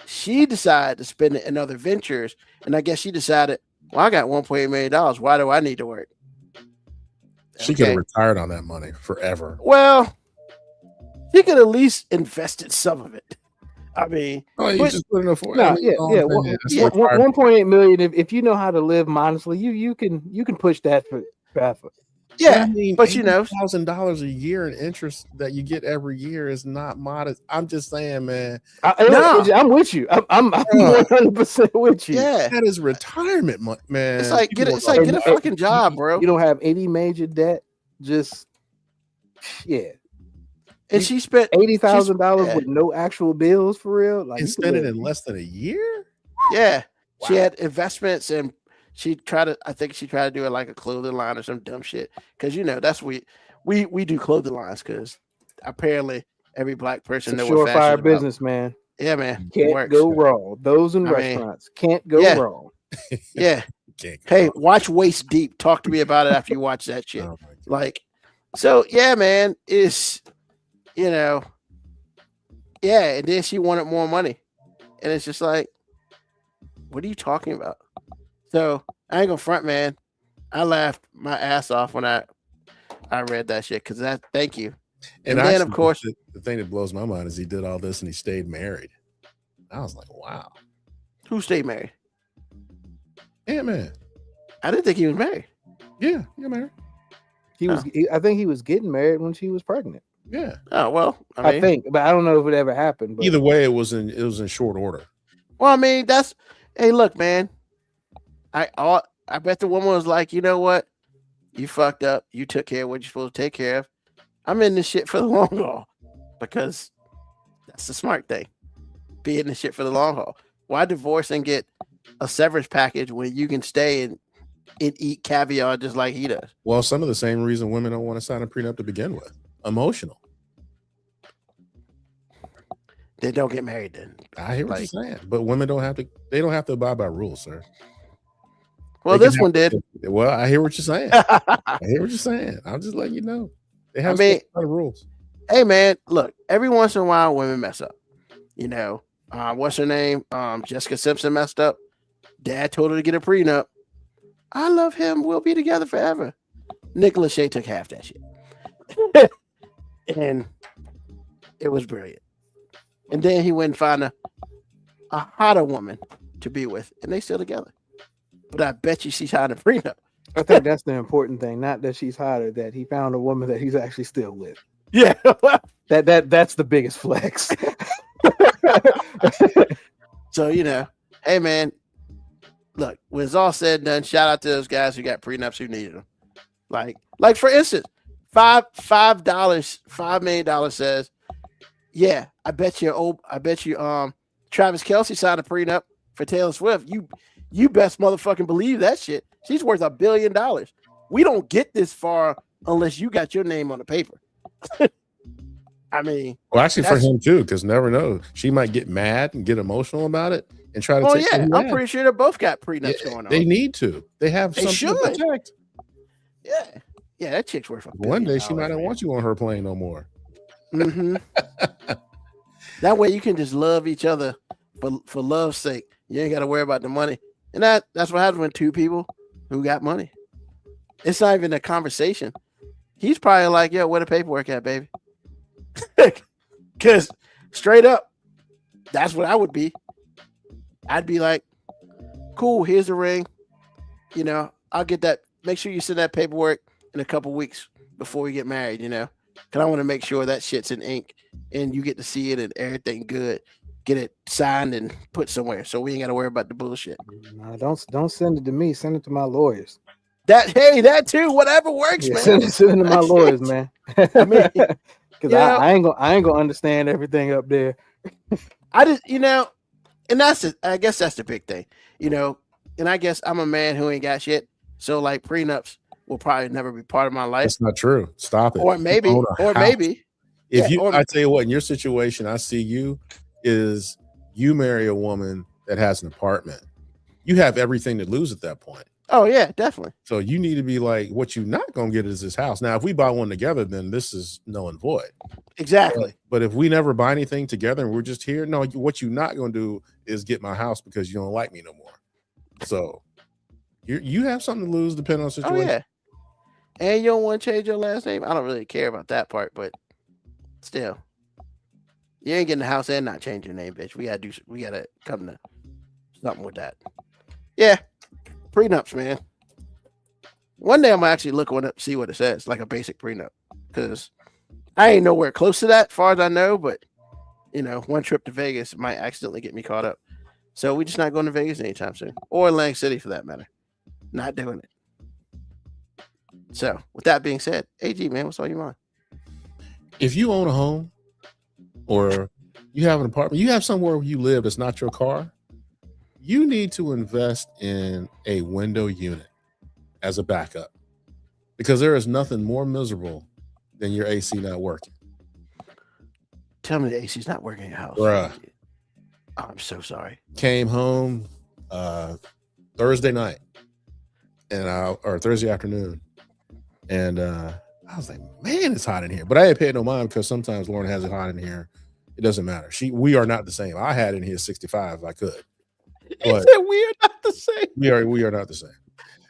she decided to spend it in other ventures. And I guess she decided, well, I got $1.8 million. Why do I need to work? She could have retired on that money forever. Well, he could at least invested some of it. I mean, you just put it in a four. No, yeah. 1.8 million. If you know how to live modestly, you can push that for. Yeah, I mean, but you know, $1,000 a year in interest that you get every year is not modest. I'm just saying, man. I'm with you. I'm 100% with you. Yeah, that is retirement money, man. It's like get a fucking job, bro. You don't have any major debt. Just And she spent $80,000 with no actual bills for real. Like and spent it in less than a year. Yeah, wow. She had investments and. I think she tried to do it like a clothing line or some dumb shit. Because that's we do clothing lines because apparently every black person knows what surefire business, man. Yeah, man. Can't go wrong. Those in restaurants can't go wrong. Yeah. Hey, watch Waist Deep. Talk to me about it after you watch that shit. So yeah, man, it's and then she wanted more money. And it's just like, what are you talking about? So I ain't gonna front, man. I laughed my ass off when I read that shit because thank you. And then of course the thing that blows my mind is he did all this and he stayed married. I was like, wow. Who stayed married? Ant-Man. I didn't think he was married. Yeah, you're married. I think he was getting married when she was pregnant. Yeah. Oh well, I think, but I don't know if it ever happened. But. Either way, it was in short order. Well, I mean, hey, look, man. I bet the woman was like, you know what? You fucked up. You took care of what you're supposed to take care of. I'm in this shit for the long haul because that's the smart thing. Be in this shit for the long haul. Why divorce and get a severance package when you can stay and eat caviar just like he does? Well, some of the same reason women don't want to sign a prenup to begin with. Emotional. They don't get married then. I hear what you're saying. But women don't have to abide by rules, sir. Well, this one did. Well, I hear what you're saying. I hear what you're saying. I'm just letting you know. They have a lot of rules. Hey, man, look, every once in a while, women mess up. what's her name? Jessica Simpson messed up. Dad told her to get a prenup. I love him. We'll be together forever. Nick Lachey took half that shit. And it was brilliant. And then he went and found a hotter woman to be with, and they still together. But I bet you she's hot in a prenup. I think that's the important thing. Not that she's hotter, that he found a woman that he's actually still with. Yeah. That's the biggest flex. So, hey man, look, when it's all said and done, shout out to those guys who got prenups who needed them. Like for instance, $5 million says, yeah, I bet you Travis Kelce signed a prenup for Taylor Swift. You best motherfucking believe that shit. She's worth $1 billion. We don't get this far unless you got your name on the paper. I mean, well, actually for him too, because never know, she might get mad and get emotional about it and try to. Oh yeah, I'm pretty sure they both got prenups going on. They need to. They have. They something to protect. Yeah, that chick's worth $1 billion. One day she might not want you on her plane no more. Mm-hmm. That way you can just love each other for love's sake. You ain't got to worry about the money, and that's what happens when two people who got money. It's not even a conversation. He's probably like, "Yo, where the paperwork at, baby?" Because straight up, that's what I would be. I'd be like, cool, here's the ring. I'll get that. Make sure you send that paperwork in a couple weeks before we get married, because I want to make sure that shit's in ink and you get to see it and everything good. Get it signed and put somewhere so we ain't got to worry about the bullshit. No, don't send it to me. Send it to my lawyers. That too, whatever works, man. Send it to my lawyers, man. I mean, because I ain't gonna understand everything up there. I just, and I guess that's the big thing, and I guess I'm a man who ain't got shit. So like prenups will probably never be part of my life. That's not true. Stop it. Or maybe. I tell you what, in your situation, I see you marry a woman that has an apartment. You have everything to lose at that point. Oh yeah, definitely. So you need to be like, what you're not going to get is this house. Now, if we buy one together, then this is null and void. Exactly. But if we never buy anything together and we're just here, no, what you're not going to do is get my house because you don't like me no more. So you have something to lose depending on the situation. Oh yeah. And you don't want to change your last name? I don't really care about that part, but still. You ain't getting the house and not changing your name, bitch. We gotta come to something with that. Yeah. Prenups, man. One day I'm gonna actually look one up, see what it says, like a basic prenup. Because I ain't nowhere close to that, far as I know, but one trip to Vegas might accidentally get me caught up. So we just not going to Vegas anytime soon. Or Atlantic City for that matter. Not doing it. So with that being said, AG, man, what's on your mind? If you own a home or you have an apartment, you have somewhere where you live that's not your car, you need to invest in a window unit as a backup, because there is nothing more miserable than your AC not working. Tell me the AC's not working in your house. Bruh. Oh, I'm so sorry. Came home Thursday night or Thursday afternoon, and I was like, man, it's hot in here. But I ain't paying no mind because sometimes Lauren has it hot in here. It doesn't matter. We are not the same. I had in here 65 if I could. But we are not the same. We are not the same.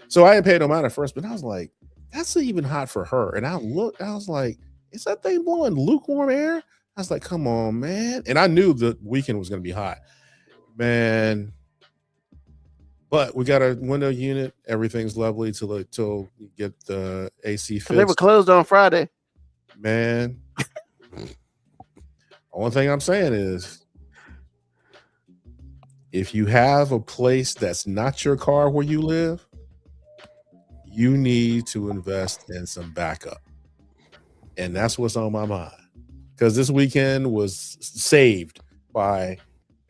So I didn't pay no mind at first, but I was like, that's even hot for her. And I was like, is that thing blowing lukewarm air? I was like, come on, man. And I knew the weekend was going to be hot, man. But we got a window unit. Everything's lovely till you get the AC fixed. They were closed on Friday. Man. Only thing I'm saying is, if you have a place that's not your car where you live, you need to invest in some backup. And that's what's on my mind. Because this weekend was saved by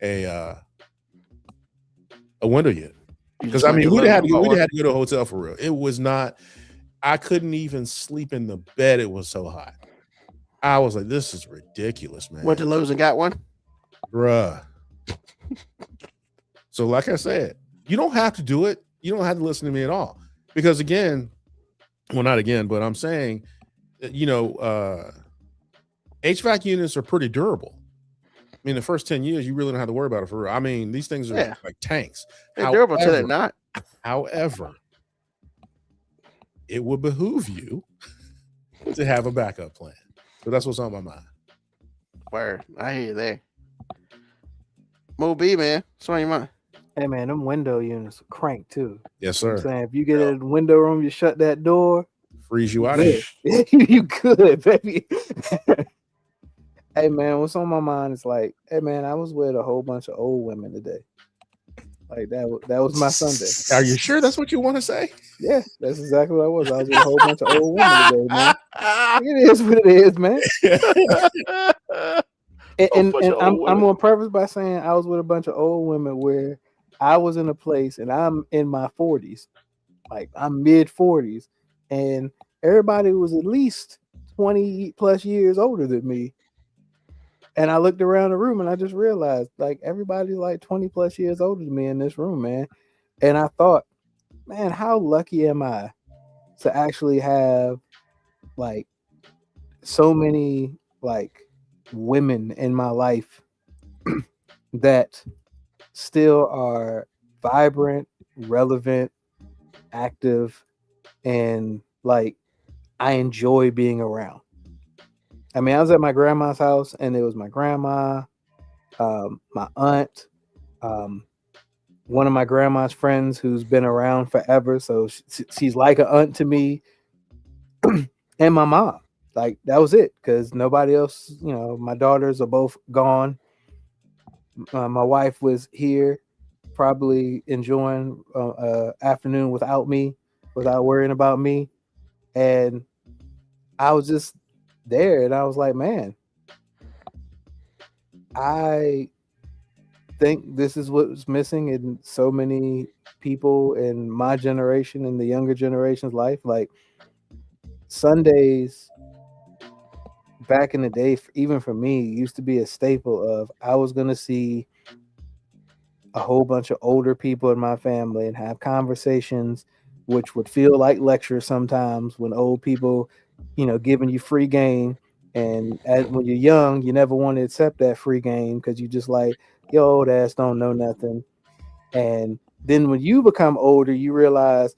a window unit. Because I mean, we'd have to go to a hotel for real. It was not. I couldn't even sleep in the bed. It was so hot. I was like, "This is ridiculous, man." Went to Lowe's and got one, bruh. So, like I said, you don't have to do it. You don't have to listen to me at all. Because again, well, not again, but I'm saying, HVAC units are pretty durable. I mean, the first 10 years, you really don't have to worry about it for real. I mean, these things are Yeah. like tanks. They're durable till they're not. However, it would behoove you to have a backup plan. So that's what's on my mind. Word. I hear you there. Mo B, man. What's on your mind? Hey man, them window units are crank too. Yes, You know what I'm sir. saying if you get in the window room, you shut that door. Freeze you out of here. Good. You good, baby. Hey man, what's on my mind is like, hey man, I was with a whole bunch of old women today. Like that was my Sunday. Are you sure that's what you want to say? Yeah, that's exactly what I was. I was with a whole bunch of old women today, man. It is what it is, man. And I'm on purpose by saying I was with a bunch of old women where I was in a place and I'm in my 40s, like I'm mid 40s, and everybody was at least 20 plus years older than me. And I looked around the room and I just realized like everybody's like 20 plus years older than me in this room, man. And I thought, man, how lucky am I to actually have like so many like women in my life that still are vibrant, relevant, active, and like I enjoy being around. I mean, I was at my grandma's house and it was my grandma, my aunt, one of my grandma's friends who's been around forever. So she's like an aunt to me, and my mom. Like that was it because nobody else, you know, my daughters are both gone. My wife was here, probably enjoying afternoon without me, without worrying about me. And I was just there and I was like, man, I think this is what's missing in so many people in my generation and the younger generation's life. Like Sundays back in the day, even for me, used to be a staple of I was going to see a whole bunch of older people in my family and have conversations which would feel like lectures sometimes when old people, you know, giving you free game. And when you're young, you never want to accept that free game because you just like, your old ass don't know nothing. And then when you become older, you realize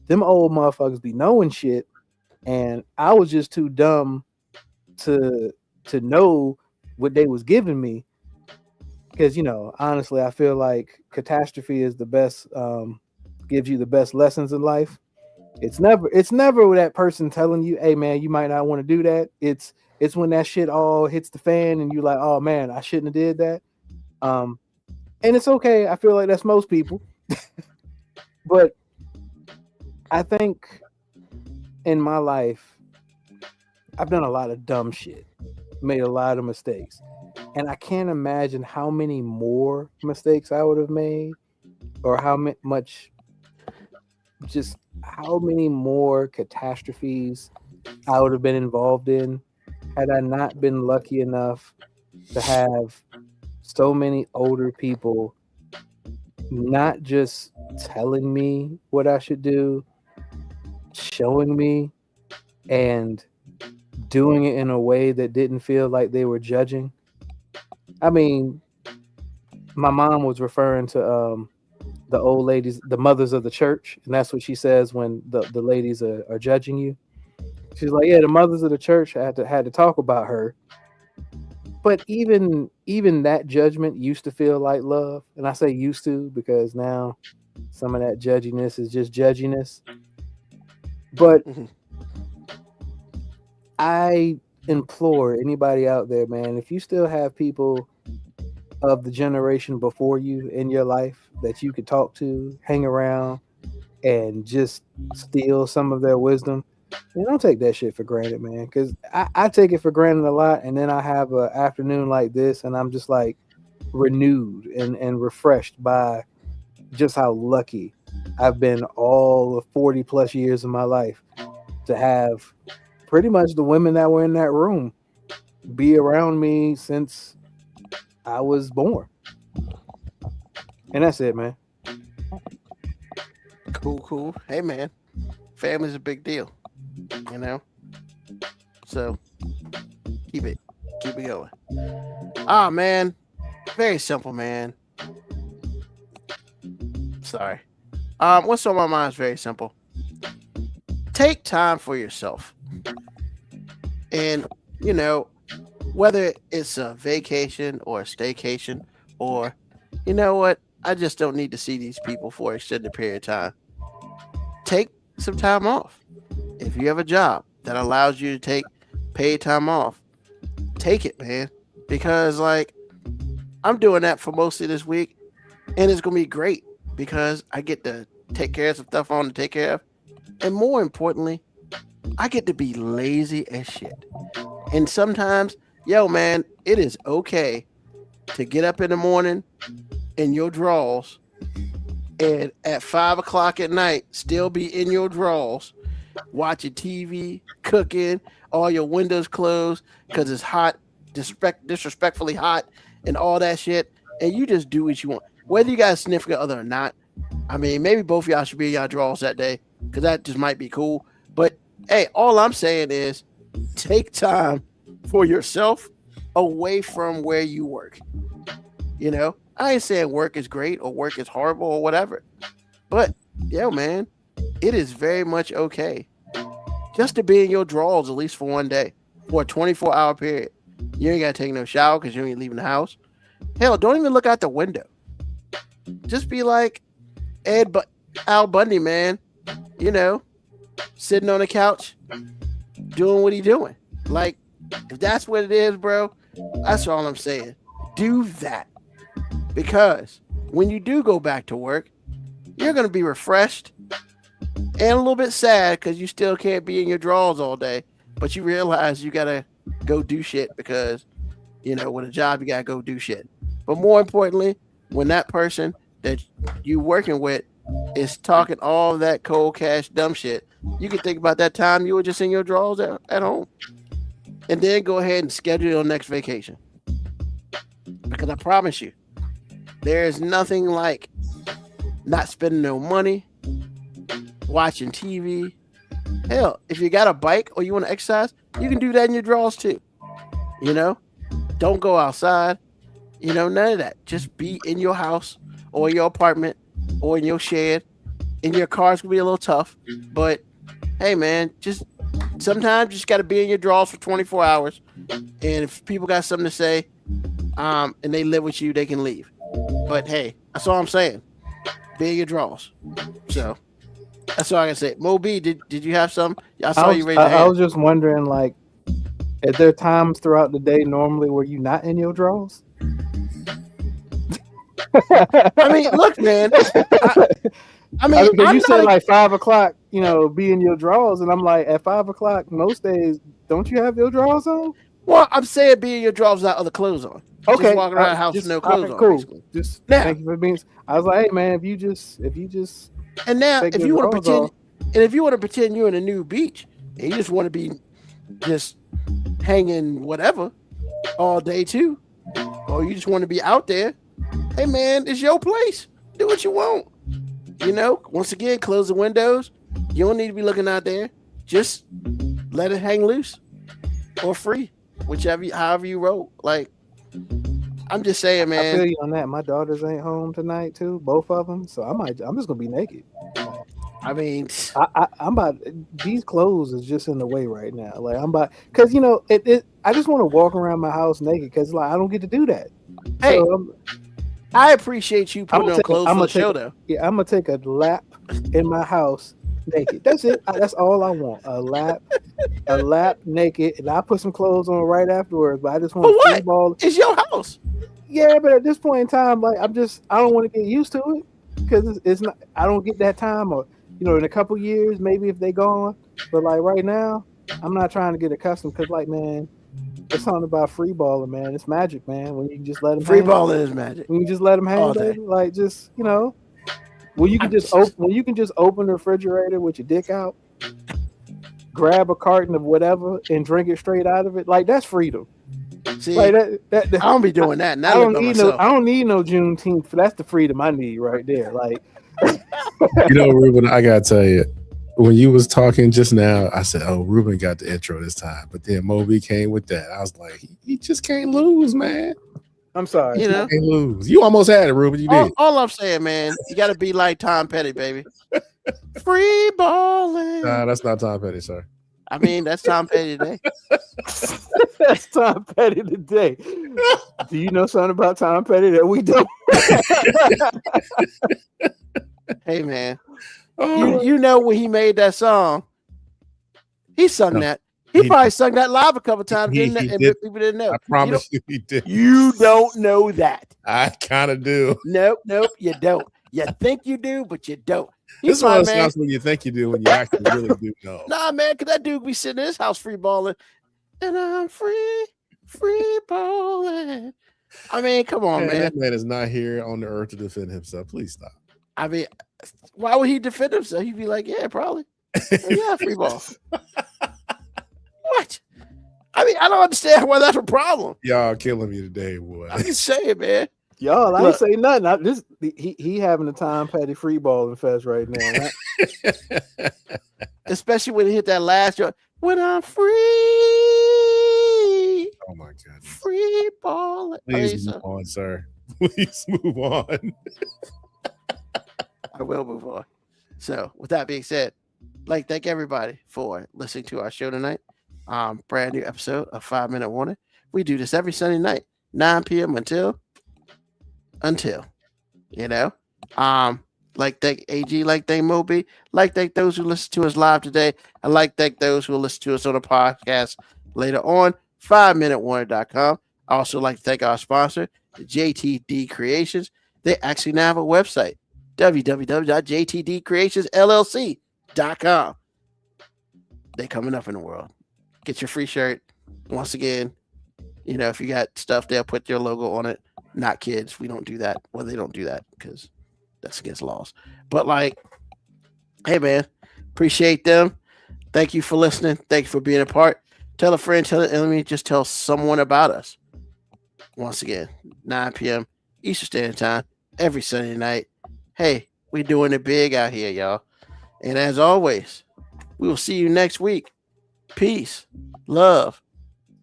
them old motherfuckers be knowing shit. And I was just too dumb to know what they was giving me. Because, you know, honestly, I feel like catastrophe is the best, gives you the best lessons in life. It's never that person telling you, hey man, you might not want to do that. It's when that shit all hits the fan and you're like, oh man, I shouldn't have did that. And it's okay. I feel like that's most people. But I think in my life, I've done a lot of dumb shit, made a lot of mistakes. And I can't imagine how many more mistakes I would have made or how much, just how many more catastrophes I would have been involved in had I not been lucky enough to have so many older people not just telling me what I should do, showing me and doing it in a way that didn't feel like they were judging. I mean, my mom was referring to the old ladies, the mothers of the church, and that's what she says when the ladies are judging you. She's like, yeah, the mothers of the church had to talk about her. But even that judgment used to feel like love. And I say used to because now some of that judginess is just judginess. But I implore anybody out there, man, if you still have people of the generation before you in your life that you could talk to, hang around, and just steal some of their wisdom, man, don't take that shit for granted, man. Because I take it for granted a lot, and then I have an afternoon like this, and I'm just like renewed and refreshed by just how lucky I've been all the 40 plus years of my life to have pretty much the women that were in that room be around me since I was born. And that's it, man. Cool. Hey, man. Family's a big deal, you know? So keep it going. Ah, man. Very simple, man. Sorry. What's on my mind is very simple. Take time for yourself. And, you know, whether it's a vacation or a staycation, or, you know what, I just don't need to see these people for an extended period of time. Take some time off. If you have a job that allows you to take paid time off, take it, man. Because, like, I'm doing that for most of this week, and it's going to be great because I get to take care of some stuff I want to take care of. And more importantly, I get to be lazy as shit. And sometimes, yo, man, it is okay to get up in the morning in your drawers and at 5 o'clock at night still be in your drawers watching TV, cooking, all your windows closed because it's hot, disrespectfully hot, and all that shit. And you just do what you want. Whether you got a significant other or not, I mean, maybe both of y'all should be in y'all drawers that day because that just might be cool. But hey, all I'm saying is take time for yourself away from where you work. You know, I ain't saying work is great or work is horrible or whatever. But, yo, man, it is very much okay just to be in your drawers at least for one day for a 24-hour period. You ain't got to take no shower because you ain't leaving the house. Hell, don't even look out the window. Just be like Al Bundy, man. You know, sitting on the couch, doing what he doing. Like, if that's what it is, bro, that's all I'm saying. Do that. Because when you do go back to work, you're going to be refreshed and a little bit sad because you still can't be in your drawers all day. But you realize you got to go do shit because, you know, with a job, you got to go do shit. But more importantly, when that person that you working with is talking all that cold cash dumb shit, you can think about that time you were just in your drawers at home. And then go ahead and schedule your next vacation. Because I promise you, there is nothing like not spending no money, watching TV. Hell, if you got a bike or you want to exercise, you can do that in your drawers too. You know, don't go outside. You know, none of that. Just be in your house or your apartment or in your shed. In your car, it's going to be a little tough. But, hey, man, just sometimes you just got to be in your drawers for 24 hours. And if people got something to say and they live with you, they can leave. But, hey, that's all I'm saying. Be in your drawers. So, that's all I can say. Mo B, did you have something? I saw you raise your hand. I was just wondering, like, is there times throughout the day normally where you not in your drawers? I mean, look, man. I mean, you said like 5 o'clock, you know, be in your drawers, and I'm like, at 5 o'clock most days, don't you have your drawers on? Well, I'm saying be in your drawers without other clothes on. Okay, just walking around the house with no clothes on. Cool. Basically. Just now, thank you for being. I was like, hey man, if you just and now if you want to pretend, and if you want to pretend you're in a new beach and you just want to be just hanging whatever all day too, or you just want to be out there, hey man, it's your place. Do what you want. You know, once again, close the windows. You don't need to be looking out there. Just let it hang loose or free, however you roll. Like, I'm just saying, man. I feel you on that. My daughters ain't home tonight too, both of them. So I'm just gonna be naked. I mean, I'm about these clothes is just in the way right now. Like I'm about because you know I just want to walk around my house naked because like I don't get to do that. Hey, so I appreciate you putting on clothes for the show, though. Yeah, I'm gonna take a lap in my house naked. That's it. That's all I want. A lap naked, and I put some clothes on right afterwards. But I just want to free ball. It's your house. Yeah, but at this point in time, like I don't want to get used to it because it's not. I don't get that time, or you know, in a couple years, maybe if they gone. But like right now, I'm not trying to get accustomed because, like, man. It's something about free balling, man. It's magic, man. When you can just let them free balling is magic. When you just let them hang, baby, like just you know, when you can just open the refrigerator with your dick out, grab a carton of whatever and drink it straight out of it, like that's freedom. See, like that I don't be doing that. I don't need no Juneteenth. That's the freedom I need right there. Like, you know, Ruben, I gotta tell you. When you was talking just now, I said, "Oh, Ruben got the intro this time." But then Moby came with that. I was like, "He just can't lose, man." I'm sorry. You know, Can't lose. You almost had it, Ruben. You did. all I'm saying, man, you got to be like Tom Petty, baby. Free balling. Nah, that's not Tom Petty, sir. I mean, that's Tom Petty today. That's Tom Petty today. Do you know something about Tom Petty that we don't? Hey, man, Oh, you know when he made that song, he sung No. that. He He- probably sung that live a couple times, He- didn't he it? And did. people didn't know. I promise you, he did. You don't know that. I kind of do. Nope, you don't. You think you do, but you don't. This He's is what my it man. sounds when you think you do, when you actually really do know. Nah, man, because that dude be sitting in his house free balling. And I'm free balling. I mean, come on, Man, man. that man is not here on the earth to defend himself. Please stop. I mean, why would he defend himself? He'd be like, yeah, probably. Yeah, free ball. What? I mean, I don't understand why that's a problem. Y'all killing me today, boy. I'm just saying, man. Y'all, I Look. ain't say nothing. He having a Tom Petty free balling fest right now. Especially when he hit that last joint. When I'm free Oh my goodness. free balling. Please move on, sir. Please move on. I will move on. So, with that being said, like, thank everybody for listening to our show tonight. Brand new episode of 5 Minute Warning. We do this every Sunday night, 9 p.m. until you know. Like thank AG, like thank Moby, like thank those who listen to us live today. I like thank those who listen to us on the podcast later on. 5minutewarning.com. I also like to thank our sponsor, JTD Creations. They actually now have a website, www.jtdcreationsllc.com. They coming up in the world. Get your free shirt. Once again, you know, if you got stuff, they'll put your logo on it. Not kids. We don't do that. Well, they don't do that because that's against laws. But like, hey man, appreciate them. Thank you for listening. Thank you for being a part. Tell a friend, tell an enemy, just tell someone about us. Once again, 9 p.m. Eastern Standard Time, every Sunday night. Hey, we doing it big out here, y'all. And as always, we will see you next week. Peace, love,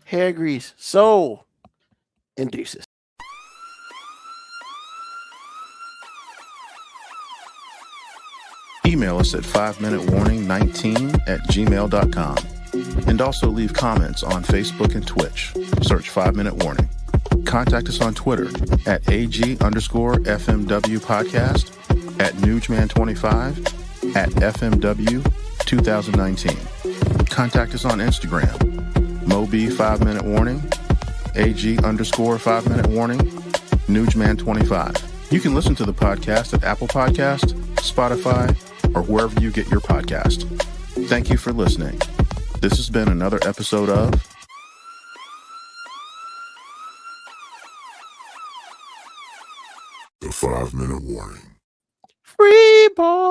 hair grease, soul, and deuces. Email us at 5minutewarning19@gmail.com. And also leave comments on Facebook and Twitch. Search 5 Minute Warning. Contact us on Twitter at AG_FMW Podcast, at Nugman25, at FMW 2019. Contact us on Instagram, Moby 5 Minute Warning, AG_5 Minute Warning, Nugman25. You can listen to the podcast at Apple Podcast, Spotify, or wherever you get your podcast. Thank you for listening. This has been another episode of The 5 Minute Warning. Free ball.